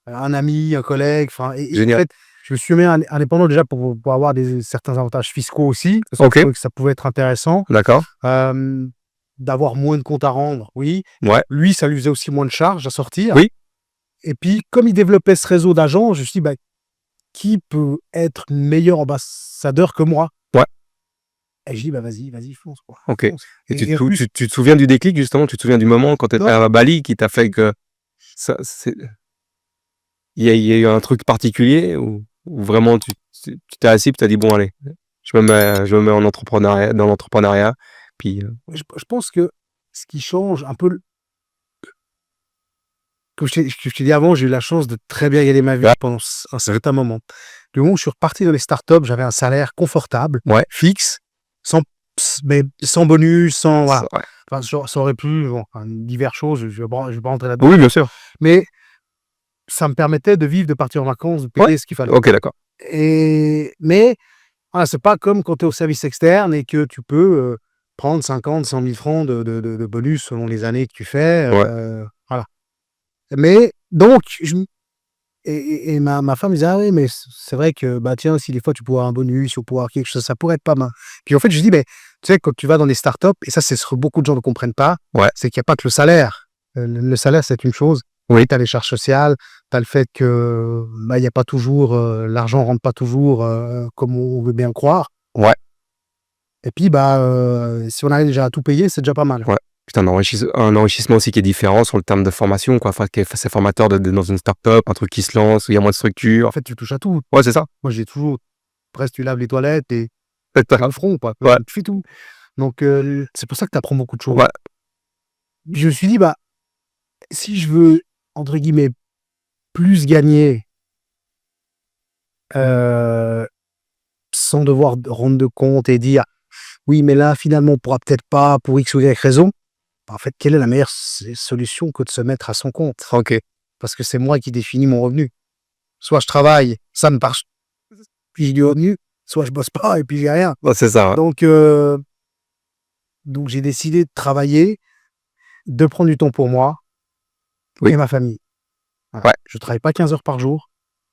un ami, un collègue. Enfin, et en
Génial.
fait, je me suis mis indépendant déjà pour avoir certains avantages fiscaux aussi. Parce que je
OK,
trouvais que ça pouvait être intéressant.
d'accord.
Euh, D'avoir moins de comptes à rendre, oui.
Ouais,
Lui, ça lui faisait aussi moins de charges à sortir.
oui,
Et puis, comme il développait ce réseau d'agents, je me suis dit, bah, qui peut être meilleur ambassadeur que moi?
ouais,
Et je dis, bah, vas-y, fonce, quoi.
OK.
Fonce.
Et
Et en plus,
tu te souviens du déclic justement? Tu te souviens du moment quand tu étais
non,
à Bali qui t'a fait que ça c'est il y a eu un truc particulier ou vraiment tu t'es assis puis tu as dit: «Bon allez, je me mets en entrepreneuriat dans l'entrepreneuriat», puis,
je pense que ce qui change un peu, comme je t'ai dit avant, j'ai eu la chance de très bien gagner ma vie
ouais,
pendant un certain moment. Le moment où je suis reparti dans les startups, j'avais un salaire confortable,
ouais,
fixe, sans, mais sans bonus, sans, voilà.
ça ouais.
Enfin, ça aurait pu, bon, enfin, diverses choses, je vais pas rentrer là-dedans.
Oui, bien sûr.
Mais ça me permettait de vivre, de partir en vacances, de
Ouais,
payer ce qu'il fallait.
OK, d'accord.
Mais voilà, c'est pas comme quand tu es au service externe et que tu peux prendre 50, 100 000 francs de bonus selon les années que tu fais.
Ouais,
Voilà. Mais donc, et ma femme me disait, ah oui, mais c'est vrai que, bah tiens, si des fois tu pourrais avoir un bonus ou pouvoir quelque chose, ça pourrait être pas mal. Puis en fait, je dis, mais tu sais, quand tu vas dans des startups, et ça, c'est ce que beaucoup de gens ne comprennent pas,
ouais,
c'est qu'il n'y a pas que le salaire. Le salaire, c'est une chose.
oui,
Tu as les charges sociales, tu as le fait que bah, y a pas toujours, l'argent rentre pas toujours comme on veut bien croire.
ouais,
Et puis, bah, si on arrive déjà à tout payer, c'est déjà pas mal.
ouais. Puis un enrichissement aussi qui est différent sur le terme de formation, quoi. Enfin, qui est c'est formateur de dans une start-up, un truc qui se lance, où il y a moins de structure.
En fait, tu touches à tout.
Ouais, c'est ça.
Moi, j'ai toujours, presque, tu laves les toilettes et
C'est ça.
le front, quoi.
Ouais,
Tu fais tout. Donc, c'est pour ça que tu apprends beaucoup de choses.
ouais,
Je me suis dit, bah, si je veux, entre guillemets, plus gagner, euh, sans devoir rendre de compte et dire, oui, mais là, finalement, on pourra peut-être pas pour X ou Y raison. Bah, en fait, quelle est la meilleure solution que de se mettre à son compte?
OK.
Parce que c'est moi qui définis mon revenu. Soit je travaille, ça me marche, puis j'ai du revenu, soit je bosse pas et puis j'ai rien.
Ouais, c'est ça, ouais.
Donc j'ai décidé de travailler, de prendre du temps pour moi
Oui,
et ma famille. Voilà.
ouais,
Je travaille pas 15 heures par jour,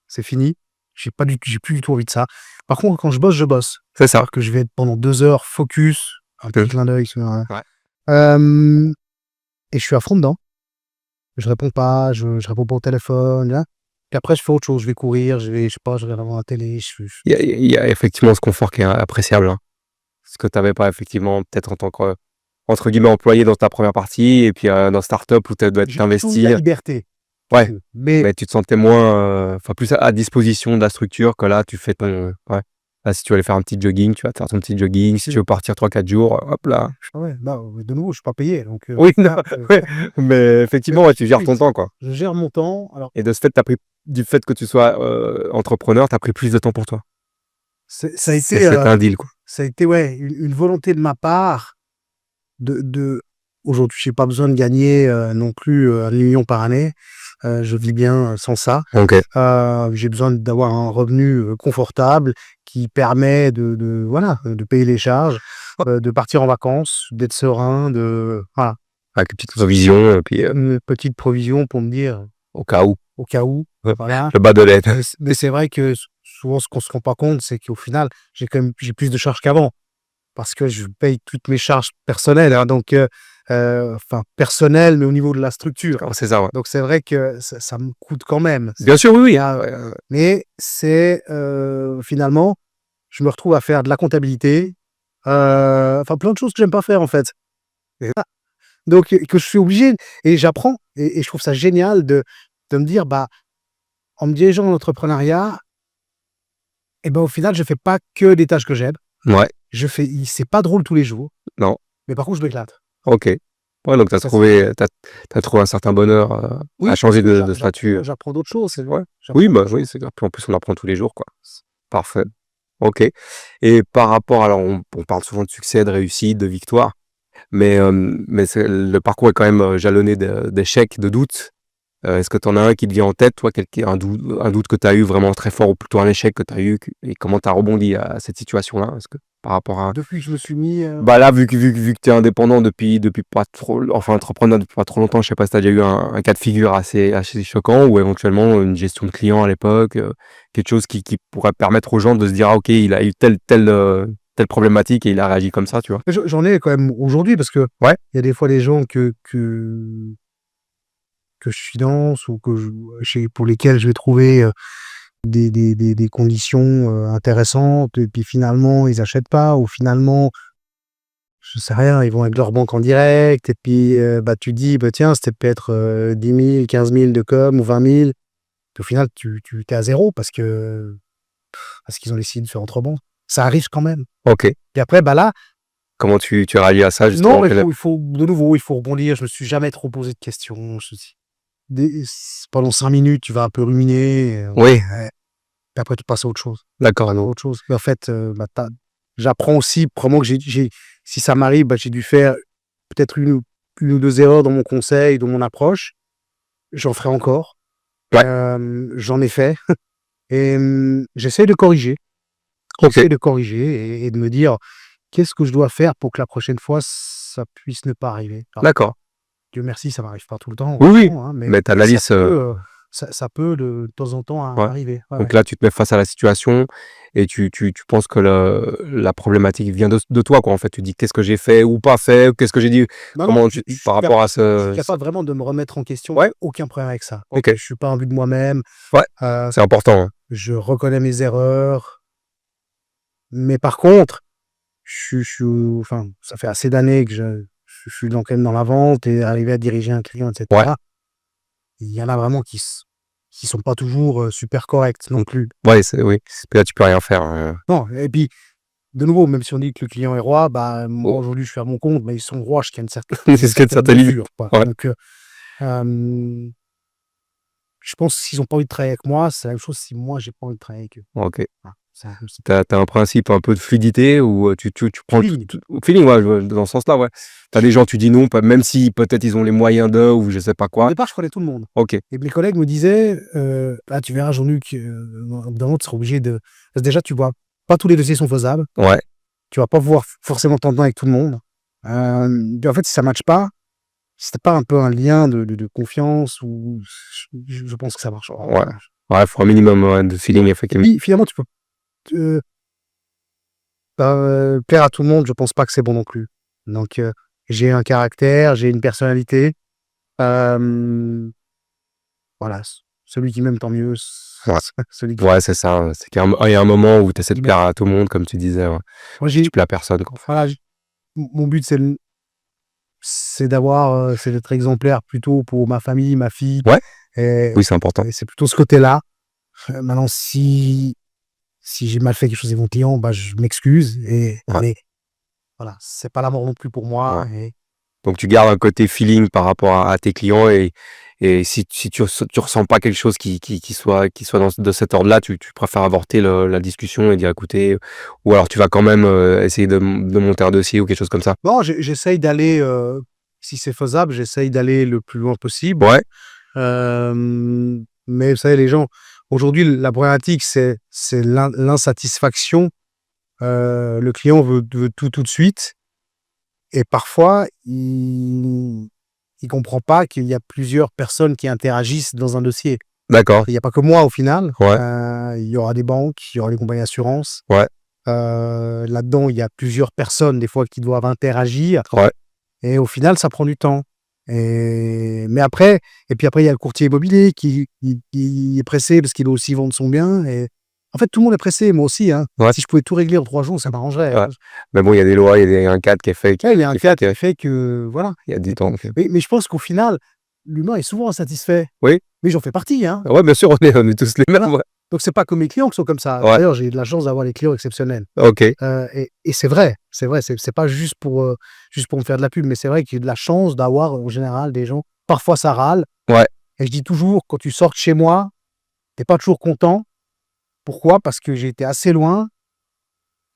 c'est fini. J'ai plus du tout envie de ça. Par contre, quand je bosse, je bosse.
c'est ça.
C'est-à-dire que je vais être pendant 2 heures focus, un petit
Mmh.
clin d'œil sur
Ouais.
et je suis à fond dedans. Je réponds pas, je réponds pas au téléphone, là. Puis après, je fais autre chose. Je vais courir, je sais pas, je regarde la télé.
Il y a effectivement ce confort qui est appréciable, hein. Ce que tu avais pas effectivement peut-être en tant que, entre guillemets, «employé» dans ta première partie et puis, dans start-up où tu dois
J'ai toujours eu la
t'investir.
liberté.
Ouais,
Mais
mais tu te sentais moins, enfin plus à disposition de la structure que là tu fais ton ouais. Là, si tu veux aller faire un petit jogging, tu vas te faire ton petit jogging. Si tu veux partir 3-4 jours, hop là.
ah ouais, bah, de nouveau, je suis pas payé. Donc,
Oui, non,
là,
ouais, mais effectivement, ouais, tu gères ton temps, quoi.
je gère mon temps. Alors,
Et de ce fait, du fait que tu sois, entrepreneur, tu as pris plus de temps pour toi.
ça a été,
C'est un deal, quoi.
ouais, une volonté de ma part de aujourd'hui, j'ai pas besoin de gagner non plus 1 million par année. Je vis bien sans ça.
OK.
J'ai besoin d'avoir un revenu confortable qui permet voilà, de payer les charges, de partir en vacances, d'être serein, voilà,
Avec une petite provision et puis,
une petite provision pour me dire
au cas où.
au cas où.
Ouais.
Voilà.
Le bas de l'aide.
Mais c'est vrai que souvent, ce qu'on se rend pas compte, c'est qu'au final, j'ai plus de charges qu'avant parce que je paye toutes mes charges personnelles, hein, donc enfin personnelles, mais au niveau de la structure.
C'est ça, ouais.
Donc c'est vrai que ça me coûte quand même.
Bien sûr, oui, oui.
Ah,
Ouais, ouais, ouais.
mais c'est finalement, je me retrouve à faire de la comptabilité, enfin plein de choses que j'aime pas faire en fait. Et ah, donc que je suis obligé et j'apprends et je trouve ça génial de me dire, bah, en me dirigeant dans l'entrepreneuriat et ben, au final, je fais pas que des tâches que j'aime.
Ouais,
C'est pas drôle tous les jours,
non,
mais par contre, je m'éclate.
OK. Ouais, donc tu as
Ça,
trouvé tu trouvé un certain bonheur,
oui,
à changer
parce que
de statut.
j'apprends d'autres choses, c'est
Ouais.
j'apprends
Oui, bah,
d'autres
oui,
choses.
c'est clair. Puis en plus, on apprend tous les jours, quoi. Parfait. OK. Et par rapport alors on parle souvent de succès, de réussite, de victoire, mais c'est le parcours est quand même, jalonné d'échecs, de doutes. Est-ce que tu en as un qui te vient en tête, toi, un doute que tu as eu vraiment très fort ou plutôt un échec que tu as eu et comment tu as rebondi à cette situation-là? Est-ce que par rapport à
Depuis que je me suis mis...
bah là, vu que tu es indépendant depuis pas trop, enfin entrepreneur depuis pas trop longtemps, je sais pas si tu as déjà eu un cas de figure assez choquant ou éventuellement une gestion de client à l'époque, quelque chose qui pourrait permettre aux gens de se dire: «Ah OK, il a eu telle problématique et il a réagi comme ça», tu vois?
J'en ai quand même aujourd'hui parce que
Ouais,
il y a des fois des gens que je finance ou pour lesquels je vais trouver des conditions intéressantes et puis finalement ils achètent pas ou finalement je sais rien, ils vont avec leur banque en direct et puis bah, tu dis bah, tiens c'était peut-être 10 000, 15 000 de com ou 20 000 puis au final tu t'es à zéro parce qu'ils ont décidé de faire autrement. Ça arrive quand même.
OK.
Et après bah là,
Comment tu réagis à ça
non
justement?
mais il faut de nouveau il faut rebondir. Je me suis jamais trop posé de questions. Pendant 5 minutes tu vas un peu ruminer.
Oui,
Ouais. Puis après tu passes à autre chose.
d'accord,
À
non.
autre chose. Mais en fait, bah, j'apprends aussi, probablement que si ça m'arrive, bah, j'ai dû faire peut-être une ou 2 erreurs dans mon conseil, dans mon approche. J'en ferai encore.
Ouais,
J'en ai fait et j'essaie de corriger.
OK,
J'essaie de corriger et de me dire: «Qu'est-ce que je dois faire pour que la prochaine fois, ça puisse ne pas arriver?» Alors,
d'accord.
Dieu merci, ça m'arrive pas tout le temps,
Oui, oui,
heureusement, hein, mais
mais tu
ça
analyses,
peut, ça peut de temps en temps
ouais.
arriver. Ouais,
Donc
ouais.
là, tu te mets face à la situation et tu penses que la problématique vient de toi, quoi, en fait. Tu dis: «Qu'est-ce que j'ai fait ou pas fait? Qu'est-ce que j'ai dit?»
Non, non,
Comment tu par rapport à
je suis
ce
capable vraiment de me remettre en question.
ouais,
Aucun problème avec ça.
OK.
Je suis pas imbu de moi-même.
Ouais,
Heu,
c'est important, hein.
je reconnais mes erreurs. Mais par contre, je suis enfin, ça fait assez d'années que je suis quand même dans la vente et arrivé à diriger un client et
Ouais,
cetera. Il y en a vraiment qui sont pas toujours, super corrects non plus.
ouais, oui. Puis là, tu peux rien faire,
Non et puis, de nouveau, même si on dit que le client est roi, bah, moi
oh,
aujourd'hui je suis à mon compte, mais ils sont rois jusqu'à
c'est
une
ce qu'il y a de
certaine
certaines limites.
mesure, quoi.
Ouais,
Donc, hem je pense que s'ils ont pas envie de travailler avec moi, c'est la même chose si moi j'ai pas envie de travailler avec eux.
OK.
Voilà, c'est un peu ça.
Tu as un principe un peu de fluidité ou, tu prends
Feeling.
tout au feeling, ouais, je vois dans ce sens-là, ouais. Tu as des gens, tu dis non, pas même si peut-être ils ont les moyens de ou je sais pas
Au
quoi.
départ, je connais tout le monde
OK,
et mes collègues me disaient, «Ah tu verras Jean-Luc, au bout d'un moment tu seras obligé de» parce que déjà tu vois, pas tous les dossiers sont faisables.
ouais,
Tu vas pas pouvoir forcément t'entendre avec tout le monde. Puis en fait, si ça matche pas, si tu pas un peu un lien de confiance ou je pense que ça marchera
ouais.
pas.
Ouais, faut un minimum, ouais, de feeling
Et
effectivement.
puis finalement tu peux te plaire à tout le monde, je pense pas que c'est bon non plus. Donc j'ai un caractère, j'ai une personnalité. Hem, voilà, celui qui m'aime tant mieux,
Ouais,
celui qui
ouais, c'est ça, c'est il y a un moment où tu essaies de
qui m'aime.
plaire à tout le monde comme tu disais, ouais.
Moi
Tu plais à personne, quoi, en fait.
voilà, mon but c'est d'être exemplaire plutôt pour ma famille, ma fille
Ouais,
et
oui, c'est important.
c'est plutôt ce côté-là. Maintenant si j'ai mal fait quelque chose avec mon client, bah, je m'excuse
Ouais,
mais voilà, c'est pas la mort non plus pour
ouais.
moi et
Donc tu gardes un côté feeling par rapport à tes clients et si tu ressens pas quelque chose qui soit de cet ordre-là, tu préfères avorter la discussion et dire: «Écoutez» ou alors tu vas quand même, essayer de monter un dossier ou quelque chose comme ça?
bon, j'essaye d'aller, si c'est faisable, j'essaye d'aller le plus loin possible.
Ouais,
Mais vous savez, les gens aujourd'hui, la problématique, c'est l'insatisfaction. Le client veut tout de suite et parfois, il comprend pas qu'il y a plusieurs personnes qui interagissent dans un dossier.
d'accord.
Il y a pas que moi au final,
Ouais,
il y aura des banques, il y aura des compagnies d'assurance.
ouais,
Là-dedans, il y a plusieurs personnes, des fois, qui doivent interagir
ouais,
et au final, ça prend du temps mais après et puis après, il y a le courtier immobilier qui est pressé parce qu'il doit aussi vendre son bien et en fait, tout le monde est pressé, moi aussi, hein.
ouais,
Si je pouvais tout régler en 3 jours, ça m'arrangerait,
ouais.
hein.
Mais bon, il y a des lois, il y a un cadre qui est fait,
Ouais, il y a un
qui fait
cadre
que
qui fait que voilà.
il y a du temps, donc
Mais je pense qu'au final, l'humain est souvent insatisfait.
oui,
Mais j'en fais partie, hein.
ouais, bien sûr, on est tous les mêmes,
Voilà.
ouais.
Donc c'est pas que mes clients qui sont comme ça.
Ouais,
D'ailleurs, j'ai de la chance d'avoir des clients exceptionnels.
OK,
Et c'est vrai, c'est pas juste pour me faire de la pub, mais c'est vrai que j'ai de la chance d'avoir en général des gens parfois ça râle
ouais,
et je dis toujours: «Quand tu sors de chez moi, tu es pas toujours content». Pourquoi? Parce que j'ai été assez loin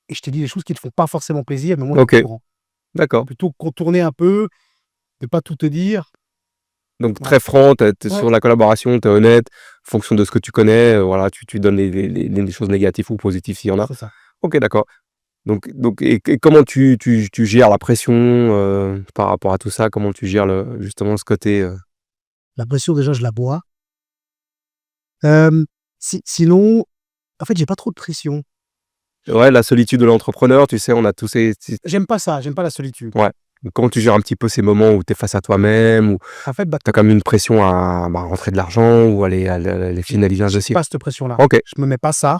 et je t'ai dit des choses qui te font pas forcément plaisir, mais moi, tu es au
OK,
courant.
d'accord.
Plutôt contourner un peu, de pas tout te dire
Donc
Ouais.
très franc, tu es
Ouais.
sur la collaboration, tu es honnête, en fonction de ce que tu connais, voilà, tu donnes les choses négatives ou positives s'il y en a.
C'est ça.
OK, d'accord. Donc et comment tu gères la pression, par rapport à tout ça? Comment tu gères justement ce côté,
La pression déjà je la bois. Sinon, en fait, j'ai pas trop de pression.
ouais, la solitude de l'entrepreneur, tu sais, on a tous ces
J'aime pas ça, j'aime pas la solitude.
ouais. Donc comment tu gères un petit peu ces moments où tu es face à toi-même, où
En fait,
tu as quand même une pression à, rentrer de l'argent ou aller finaliser un
j'ai
dossier?
pas cette pression-là.
OK,
Je me mets pas ça.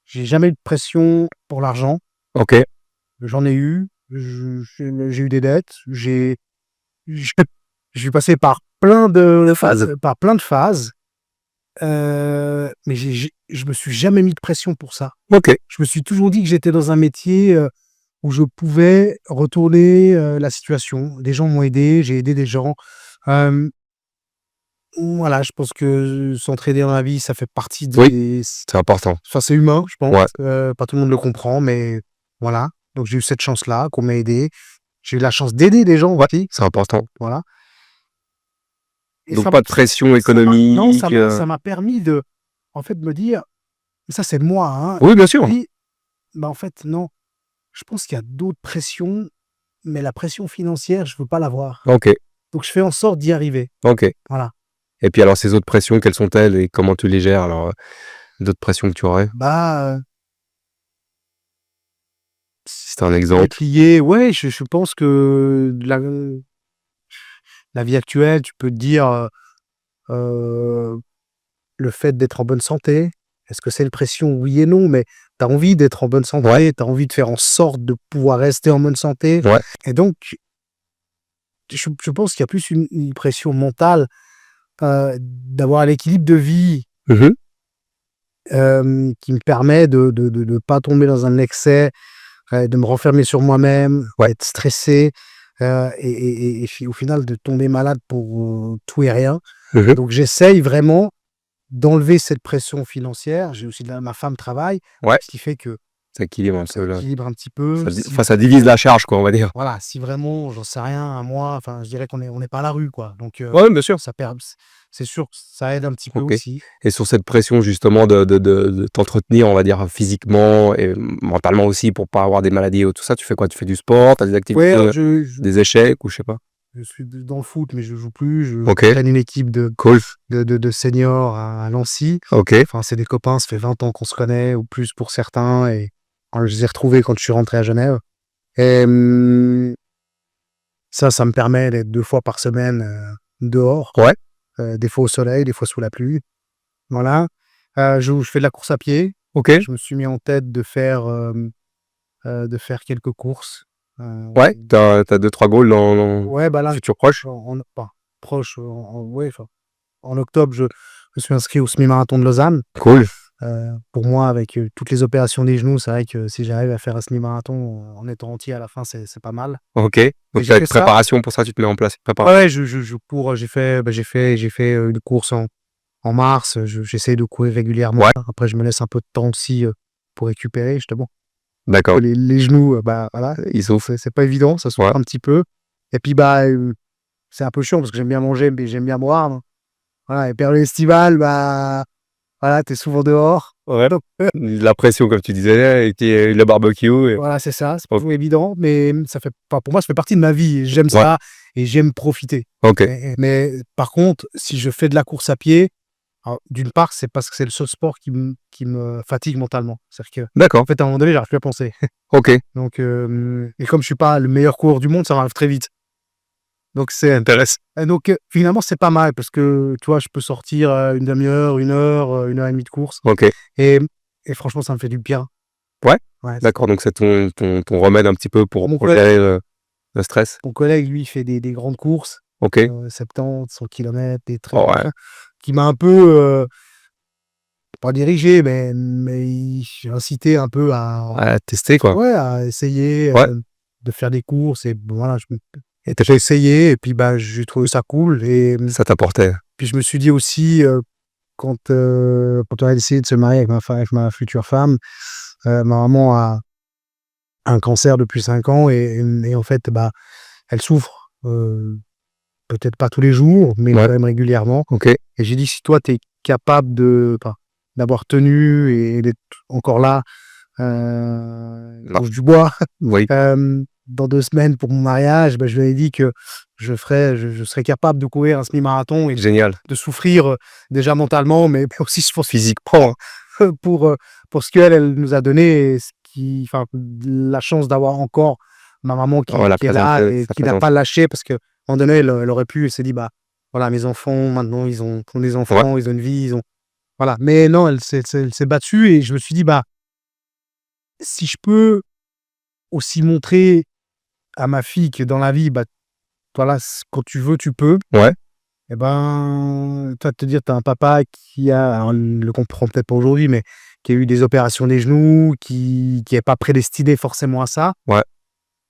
J'ai jamais eu de pression pour l'argent.
OK.
J'en ai eu, j'ai eu des dettes, je je suis passé par plein de
Phase.
par plein de phases, mais je me suis jamais mis de pression pour ça.
OK.
Je me suis toujours dit que j'étais dans un métier, où je pouvais retourner, la situation. Des gens m'ont aidé, j'ai aidé des gens. Hem, voilà, je pense que s'entraider dans la vie, ça fait partie
Oui,
des
c'est important.
enfin, c'est humain, je pense.
Ouais,
Pas tout le monde le comprend, mais voilà. Donc j'ai eu cette chance-là, qu'on m'a aidé. J'ai eu la chance d'aider des gens aussi,
c'est important.
voilà. Et
Donc pas de pression
ça m'a non,
économique,
ça m'a permis de, en fait, me dire, ça c'est moi, hein,
oui, bien
je
sûr.
me dis: «Bah, en fait, non, je pense qu'il y a d'autres pressions, mais la pression financière, je veux pas l'avoir».
OK,
Donc je fais en sorte d'y arriver,
OK.
voilà.
Et puis alors ces autres pressions, quelles sont-elles et comment tu les gères alors, d'autres pressions que tu aurais?
Bah,
Si tu as un
ça peut
exemple?
être lié, ouais, je pense que la vie actuelle, tu peux te dire, le fait d'être en bonne santé, est-ce que c'est une pression? Oui et non, mais tu as envie d'être en bonne
Ouais,
santé, tu as envie de faire en sorte de pouvoir rester en bonne santé
ouais.
et donc je pense qu'il y a plus une pression mentale, d'avoir l'équilibre de vie,
Mmh.
qui me permet de pas tomber dans un excès, de me renfermer sur moi-même,
Ouais.
d'être stressé, et au final de tomber malade pour, tout et rien.
Mmh.
Donc j'essaye vraiment d'enlever cette pression financière. J'ai aussi ma femme travaille,
Ouais,
ce qui fait que
ça équilibre un
ça
peu là.
équilibre un petit peu.
Ça divise la charge quoi, on va dire.
Voilà, si vraiment, j'en sais rien, un mois, enfin, je dirais qu'on est pas à la rue, quoi. Donc,
Ouais, bien sûr.
ça perd c'est sûr que ça aide un petit peu
OK.
aussi.
Et sur cette pression justement de t'entretenir, on va dire, physiquement et mentalement aussi pour pas avoir des maladies ou tout ça, tu fais quoi? Tu fais du sport? Tu as des
Ouais,
activités, des échecs ou je sais pas?
je suis dans le foot, mais je joue plus.
OK,
J'entraîne une équipe
cool.
de seniors à Nancy.
OK,
Enfin, c'est des copains, ça fait 20 ans qu'on se connaît ou plus pour certains et je les ai retrouvés quand je suis rentré à Genève et ça me permet d'être 2 fois par semaine, dehors,
ouais,
des fois au soleil, des fois sous la pluie. Voilà. Je fais de la course à pied.
OK,
Je me suis mis en tête de faire quelques courses.
ouais, tu as 2-3 goals dans
Ouais, bah, là,
futur proche?
enfin, proche, ouais, enfin, en octobre, je me suis inscrit au semi-marathon de Lausanne.
Cool.
Pour moi, avec, toutes les opérations des genoux, c'est vrai que si j'arrive à faire un semi-marathon en étant entier à la fin, c'est pas mal.
OK.
Et
Donc tu
j'ai
as
fait
une
ça.
préparation pour ça, tu te mets en place, une
Ouais,
préparation.
ouais, je cours, j'ai fait, une course en mars, j'essaie de courir régulièrement.
Ouais,
Après, je me laisse un peu de temps aussi, pour récupérer, justement.
d'accord.
Les genoux, bah, voilà,
Ils souffrent.
c'est pas évident, ça
Ouais.
souffre un petit peu et puis, bah, c'est un peu chiant parce que j'aime bien manger, mais j'aime bien boire, donc voilà et période estivale, bah, voilà, tu es souvent dehors.
Ouais.
Donc
La pression comme tu disais et puis, le barbecue et
voilà, c'est ça, c'est pas
O
toujours évident, mais ça fait enfin, pour moi, ça fait partie de ma vie et j'aime
ouais,
ça et j'aime profiter
OK.
mais par contre, si je fais de la course à pied, alors d'une part, c'est parce que c'est le seul sport qui me fatigue mentalement. C'est-à-dire
D'accord.
qu'en fait, à un moment donné, j'arrive plus à penser.
OK.
Donc et comme je suis pas le meilleur coureur du monde, ça m'arrive très vite. Donc c'est
Intéressant.
et donc finalement, c'est pas mal parce que, tu vois, je peux sortir, une demi heure, 1 heure et demie de course
OK.
et franchement, ça me fait du bien.
Ouais,
Ouais, c'est
d'accord, donc c'est ton remède un petit peu
mon
pour
collègue
gérer le stress?
mon collègue, lui, fait des grandes courses,
OK.
70, 100 kilomètres, des très
Oh ouais.
qui m'a un peu, pas dirigé, mais il incité un peu à
À tester quoi.
ouais, à essayer,
Ouais.
de faire des courses et bon, voilà,
Et tu
j'ai essayé et puis, bah, j'ai trouvé ça cool et
ça t'apportait?
puis je me suis dit aussi, quand on a décidé de se marier avec ma future femme, ma maman a un cancer depuis 5 ans et en fait, bah, elle souffre, peut-être pas tous les jours, mais
Ouais.
quand même régulièrement.
OK.
Et j'ai dit, si toi, tu es capable d'avoir tenu et d'être encore là,
Non.
touche du bois,
Oui.
dans 2 semaines pour mon mariage, je lui ai dit que je serais capable de courir un semi-marathon et
Génial.
de souffrir déjà mentalement, mais aussi je pense
Physiquement,
pour ce qu'elle nous a donné, et la chance d'avoir encore ma maman
voilà,
qui est là et
sa
qui n'a
présence.
pas lâché parce qu'à un moment donné, elle aurait pu, elle s'est dit, bah voilà, mes enfants, maintenant, ont des
Ouais.
enfants, ils ont une vie, voilà. Mais non, elle s'est battue et je me suis dit, bah, si je peux aussi montrer à ma fille que dans la vie, bah, voilà, quand tu veux, tu peux.
Ouais.
Et ben, toi, te dire, tu as un papa qui alors, il le comprend peut-être pas aujourd'hui, mais qui a eu des opérations des genoux, qui est pas prédestiné forcément à ça,
Ouais.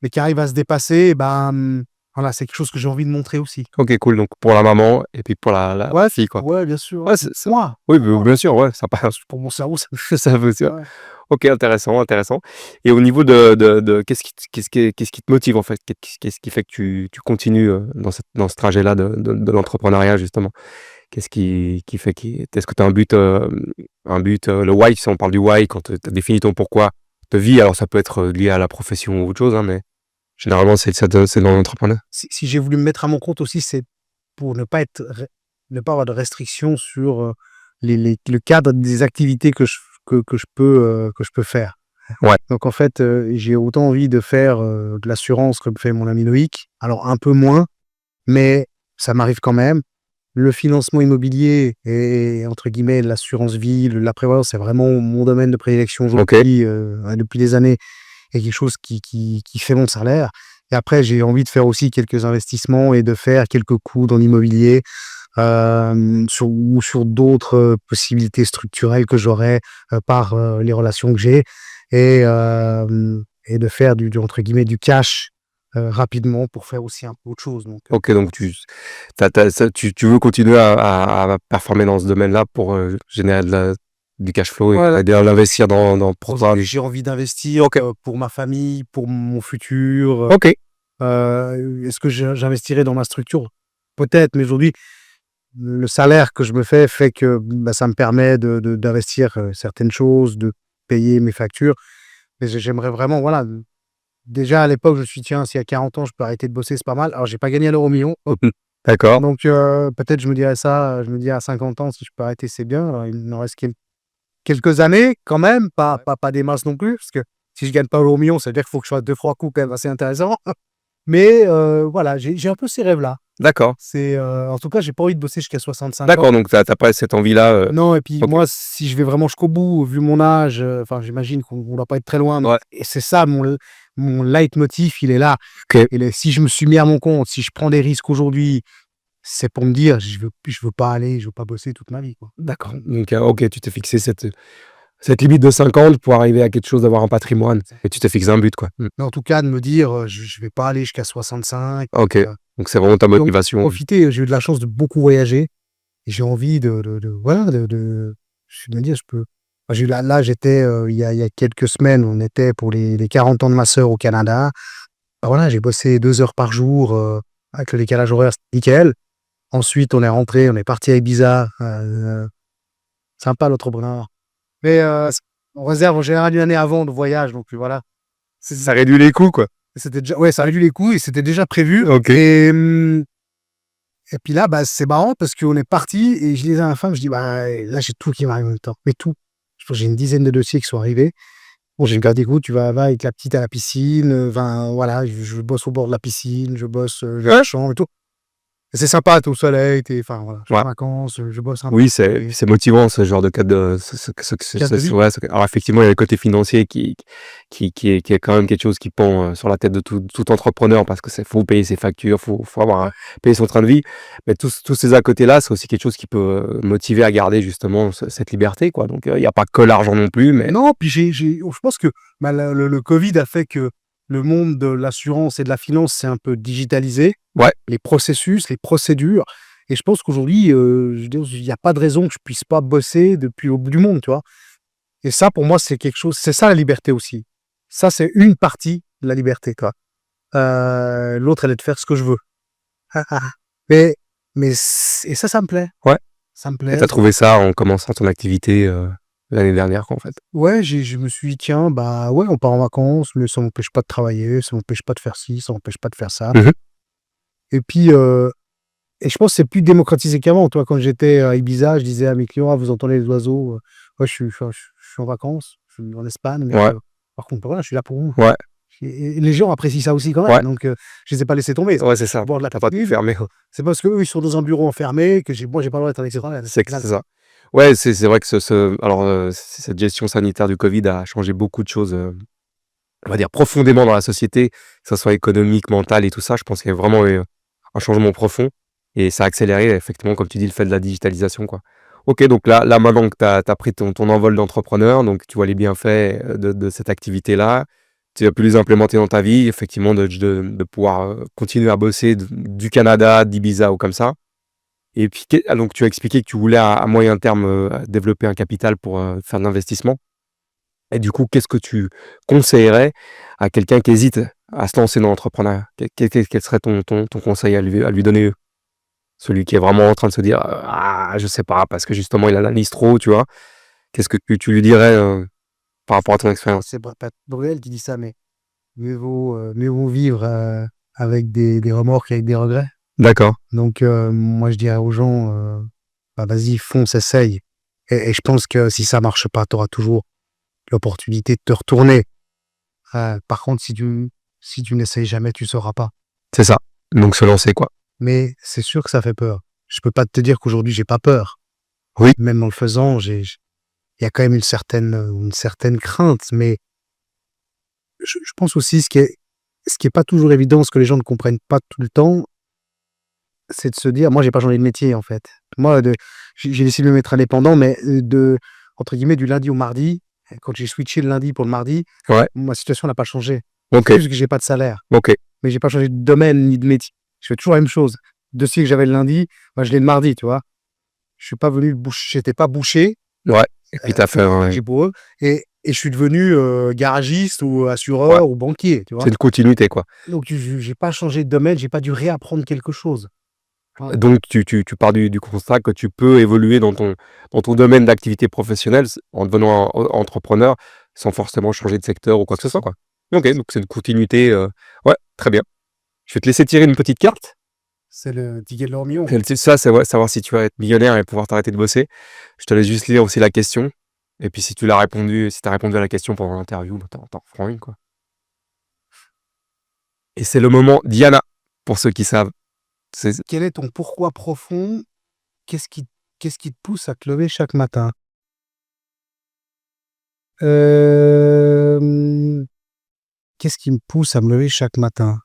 mais qui arrive à se dépasser, et ben, voilà, c'est quelque chose que j'ai envie de montrer aussi.
OK, cool. Donc pour la maman et puis pour la
Ouais,
fille, quoi.
ouais, bien sûr,
Ouais, c'est
moi,
oui, bien sûr, ouais, ça passe.
pour mon cerveau, ça
Ça veut dire
ouais.
OK, intéressant, intéressant. Et au niveau de qu'est-ce qui te motive, en fait? Qu'est-ce qui fait que tu continues, dans ce trajet-là de l'entrepreneuriat, justement? Qu'est-ce qui fait est-ce que tu as un but, le why, si on parle du why, quand tu as défini ton pourquoi de vie, alors ça peut être, lié à la profession ou autre chose, hein, mais généralement c'est dans l'entrepreneuriat.
Si j'ai voulu me mettre à mon compte aussi, c'est pour ne pas avoir de restrictions sur, le cadre des activités que je peux faire.
Ouais.
Donc en fait, j'ai autant envie de faire, de l'assurance comme fait mon ami Loïc. Alors un peu moins, mais ça m'arrive quand même. Le financement immobilier et entre guillemets «l'assurance vie», la prévoyance, c'est vraiment mon domaine de prédilection
OK.
aujourd'hui, depuis des années, et quelque chose qui fait mon salaire. Et après, j'ai envie de faire aussi quelques investissements et de faire quelques coups dans l'immobilier, sur d'autres, possibilités structurelles que j'aurais, par, les relations que j'ai, et et de faire entre guillemets «du cash», rapidement pour faire aussi un peu autre chose, donc
OK, donc tu veux continuer à performer dans ce domaine-là pour, générer du cash flow et
voilà.
l'investir dans programme.
J'ai envie d'investir,
OK.
pour ma famille, pour mon futur,
OK.
est-ce que j'investirai dans ma structure? Peut-être, mais aujourd'hui, le salaire que je me fait que, bah, ça me permet d'investir, certaines choses, de payer mes factures. Mais j'aimerais vraiment, voilà, déjà à l'époque, je me suis dit: «Tiens, si à 40 ans, je peux arrêter de bosser, c'est pas mal». Alors j'ai pas gagné à l'euro million,
D'accord.
donc peut-être je me dirais ça, je me dis: «À 50 ans, si je peux arrêter, c'est bien». Alors il me reste quelques années quand même, pas des masses non plus, parce que si je gagne pas l'euro million, ça veut dire qu'il faut que je fasse 2-3 coups quand même assez intéressants. Mais voilà, j'ai un peu ces rêves-là.
D'accord.
C'est, en tout cas, j'ai pas envie de bosser jusqu'à 65 ans.
D'accord, donc tu as pas cette envie-là,
Non, et puis
OK.
moi, si je vais vraiment jusqu'au bout, vu mon âge, enfin, j'imagine qu'on doit pas être très loin,
Ouais.
et c'est ça mon leitmotiv, il est là.
OK.
Si je me suis mis à mon compte, si je prends des risques aujourd'hui, c'est pour me dire: je veux pas bosser toute ma vie, quoi».
D'accord. Donc, OK, tu t'es fixé cette limite de 50 pour arriver à quelque chose, d'avoir un patrimoine et tu t'es fixé un but, quoi. Mmh.
Mais en tout cas, de me dire, je vais pas aller jusqu'à 65,
OK. Donc c'est vraiment ta
donc
motivation.
profiter. J'ai eu de la chance de beaucoup voyager et j'ai envie voilà, je me dire: «Je peux». J'ai eu là, j'étais, il y a quelques semaines, on était pour les 40 ans de ma sœur au Canada. Bah, voilà, j'ai bossé 2 heures par jour, avec le décalage horaire, c'était nickel. Ensuite, on est rentré, on est parti à Ibiza, sympa l'entrepreneur. Mais, on réserve en général 1 année avant le voyage, donc voilà.
Ça réduit les coûts, quoi.
C'était déjà, ouais, ça réduit les coûts et c'était déjà prévu.
OK.
Et puis là, bah, c'est marrant parce qu'on est parti et je disais à ma femme, je dis: «Bah, là, j'ai tout qui m'arrive en même temps, mais tout». Je pense que j'ai une dizaine de dossiers qui sont arrivés. Bon, j'ai gardé, écoute, tu vas avec la petite à la piscine, enfin, voilà, je bosse au bord de la piscine, je bosse, j'ai la
Ouais.
chambre et tout. Et c'est sympa, tu es au soleil, enfin, voilà, je suis
Ouais.
en vacances, je bosse un peu.
Oui, c'est motivant ce genre de cadre de
Cadre de vie.
ouais, alors effectivement, il y a le côté financier qui est quand même quelque chose qui pend, sur la tête de tout entrepreneur parce que faut payer ses factures, faut avoir payer son train de vie. Mais tous ces à côté-là, c'est aussi quelque chose qui peut, motiver à garder justement cette liberté, quoi. Donc, il y a pas que l'argent non plus, mais
Non, puis je pense que, bah, le covid a fait que le monde de l'assurance et de la finance s'est un peu digitalisé.
ouais,
Les processus, les procédures, et je pense qu'aujourd'hui, je veux dire, il y a pas de raison que je puisse pas bosser depuis au bout du monde, tu vois? Et ça, pour moi, c'est quelque chose, c'est ça la liberté aussi. Ça, c'est une partie de la liberté, quoi. L'autre, elle est de faire ce que je veux. Mais, et ça me plaît.
Ouais.
Ça me
Et
plaît.
t'as trouvé ça en commençant ton activité l'année dernière, quoi, en fait.
Ouais, je me suis dit, tiens, bah ouais, on part en vacances, mais ça m'empêche pas de travailler, ça m'empêche pas de faire ci, ça m'empêche pas de faire ça.
Mhm.
Et puis, et je pense que c'est plus démocratisé qu'avant. Toi, quand j'étais à Ibiza, je disais à mes clients, ah, vous entendez les oiseaux, ouais, je suis en vacances, je suis en Espagne, mais
Ouais,
par contre, voilà, je suis là pour vous.
ouais,
Et les gens apprécient ça aussi quand même.
ouais,
Donc, je les ai pas laissés tomber.
ouais, c'est ça.
Bord de la
T'as pas tout
piscine,
fermé.
c'est parce qu'eux, ils sont dans un bureau enfermé que moi, j'ai pas le droit d'être en extérieur.
C'est ça. Ouais, c'est vrai que alors, cette gestion sanitaire du Covid a changé beaucoup de choses, on va dire profondément dans la société, que ça soit économique, mental et tout ça. Je pense qu'il y a vraiment eu un changement profond et ça a accéléré effectivement, comme tu dis, le fait de la digitalisation, quoi. OK, donc là maintenant que tu as pris ton envol d'entrepreneur, donc tu vois les bienfaits, de cette activité-là, tu as pu les implémenter dans ta vie, effectivement de pouvoir, continuer à bosser du Canada, d'Ibiza ou comme ça. Et puis donc tu as expliqué que tu voulais à moyen terme, développer un capital pour, faire de l'investissement. Et du coup, qu'est-ce que tu conseillerais à quelqu'un qui hésite à se lancer dans l'entrepreneuriat? Quel serait ton conseil à lui donner? Celui qui est vraiment en train de se dire: «Ah, je sais pas», parce que justement il analyse trop, tu vois? Qu'est-ce que tu lui dirais, par rapport à ton expérience?
C'est pas Bruel qui dit ça, mais mieux vaut vivre avec des remords qu'avec des regrets.
D'accord,
Donc, moi, je dirais aux gens, bah, vas-y, fonce, essaye. Et je pense que si ça marche pas, tu auras toujours l'opportunité de te retourner. Par contre, si tu n'essayes jamais, tu sauras pas.
c'est ça. Donc se lancer, quoi.
Mais c'est sûr que ça fait peur. Je peux pas te dire qu'aujourd'hui, j'ai pas peur.
Oui,
Même en le faisant, il y a quand même une certaine crainte. Mais je pense aussi ce qui est pas toujours évident, ce que les gens ne comprennent pas tout le temps, c'est de se dire, moi, j'ai pas changé de métier, en fait. Moi, j'ai décidé de me mettre indépendant, mais entre guillemets, du lundi au mardi, quand j'ai switché le lundi pour le mardi,
ouais,
ma situation n'a pas changé. C'est
OK,
juste que j'ai pas de salaire,
OK.
mais j'ai pas changé de domaine ni de métier. Je fais toujours la même chose. Le dossier que j'avais le lundi, moi, je l'ai le mardi, tu vois. Je suis pas venu j'étais pas boucher,
Ouais et puis tu as fait
j'ai pour eux, et je suis devenu garagiste ou
ouais,
assureur ou banquier, tu
c'est
vois.
une continuité, quoi.
Donc, j'ai pas changé de domaine, j'ai pas dû réapprendre quelque chose. Voilà.
Donc tu pars du constat que tu peux évoluer dans ton domaine d'activité professionnelle en devenant entrepreneur sans forcément changer de secteur ou quoi que ce
C'est
soit,
ça.
quoi. OK, donc c'est une continuité, ouais, très bien. Je vais te laisser tirer une petite carte.
C'est le ticket de l'euro million.
C'est ça, c'est ouais, savoir si tu vas être millionnaire et pouvoir t'arrêter de bosser. Je te laisse juste lire aussi la question et puis si tu as répondu à la question pendant l'interview, bah, t'en reprends une, quoi. Et c'est le moment Diana, pour ceux qui savent. C'est
Quel est ton pourquoi profond? Qu'est-ce qui qu'est-ce qui te pousse à te lever chaque matin? Hem, Qu'est-ce qui me pousse à me lever chaque matin?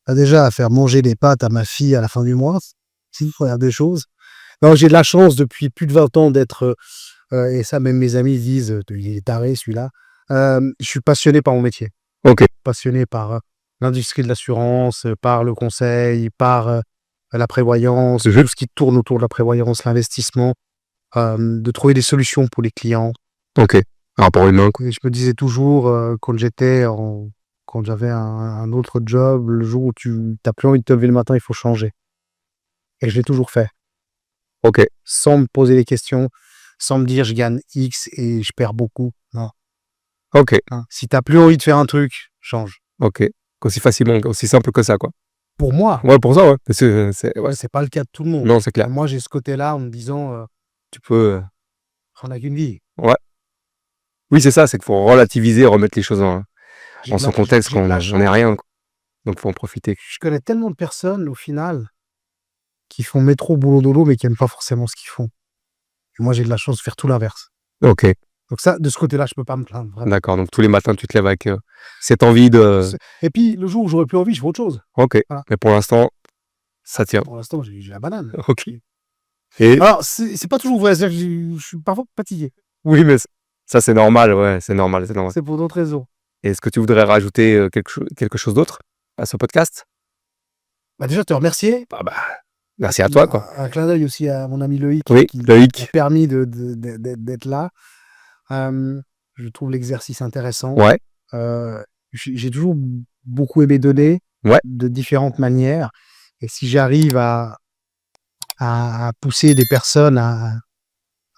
Bah, déjà à faire manger des pâtes à ma fille à la fin du mois, c'est une première des choses. Non, j'ai de la chance depuis plus de 20 ans d'être, et ça même mes amis disent, «Il est taré celui-là». Je suis passionné par mon métier,
OK.
passionné par, l'industrie de l'assurance, par le conseil, par, la prévoyance,
Mmh.
tout ce qui tourne autour de la prévoyance, l'investissement, de trouver des solutions pour les clients.
OK. Rapport humain, quoi.
Et je me disais toujours, quand j'avais un autre job, le jour où tu as plus envie de te lever le matin, il faut changer. Et je l'ai toujours fait,
OK,
sans me poser des questions, sans me dire: «Je gagne X et je perds beaucoup». Non,
OK,
hein. Si tu as plus envie de faire un truc, change.
OK. Aussi facilement, aussi simple que ça, quoi.
Pour moi,
Ouais, pour ça, ouais. C'est ouais.
c'est pas le cas de tout le monde.
Non, c'est clair.
Moi, j'ai ce côté-là en me disant,
Tu peux,
«On n'a qu'une vie».
ouais. Oui, c'est ça, c'est qu'il faut relativiser, remettre les choses
J'ai
en
de
son
la
contexte
j'ai
quand
de la
on est
chance.
rien, quoi. Donc faut en profiter.
Je connais tellement de personnes, au final, qui font métro boulot dodo, mais qui aiment pas forcément ce qu'ils font. Et moi, j'ai de la chance de faire tout l'inverse.
OK,
Donc ça, de ce côté-là, je peux pas me plaindre, vraiment.
d'accord, donc tous les matins, tu te lèves avec, cette envie de
Et puis, le jour où j'aurai plus envie, je ferai autre chose.
OK,
Voilà.
mais pour l'instant, ça tient.
Pour l'instant, j'ai la banane.
OK et
Alors, c'est pas toujours vrai, c'est-à-dire que je suis parfois fatigué.
oui, mais ça, c'est normal, ouais, c'est normal, c'est normal.
C'est pour d'autres raisons.
Et est-ce que tu voudrais rajouter, quelque chose d'autre à ce podcast?
Bah, déjà, te remercier.
Bah, merci
Et
à
puis,
toi, quoi.
un clin d'œil aussi à mon ami Loïc
Oui,
qui m'a
Loïc.
permis d'être là. Je trouve l'exercice intéressant.
Ouais,
J'ai toujours beaucoup aimé donner
ouais,
de différentes manières. Et si j'arrive à pousser des personnes à,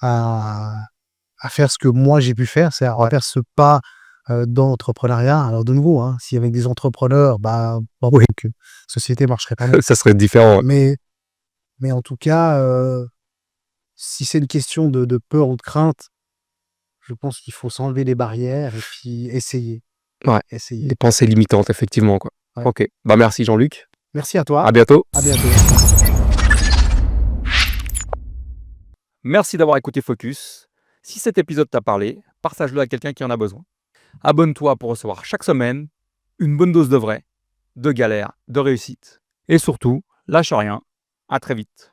à faire ce que moi j'ai pu faire, c'est à faire ce pas dans l'entrepreneuriat. Alors de nouveau, hein, si avec des entrepreneurs, bravo, que la société marcherait pas mieux.
Ça serait différent.
Mais en tout cas, si c'est une question de peur ou de crainte, je pense qu'il faut s'enlever les barrières et puis essayer.
Ouais.
Essayer.
Des pensées limitantes, effectivement, quoi.
Ouais.
Ok. Bah, merci Jean-Luc.
Merci à toi.
À bientôt.
À bientôt.
Merci d'avoir écouté Focus. Si cet épisode t'a parlé, partage-le à quelqu'un qui en a besoin. Abonne-toi pour recevoir chaque semaine une bonne dose de vrai, de galère, de réussite. Et surtout, lâche rien. À très vite.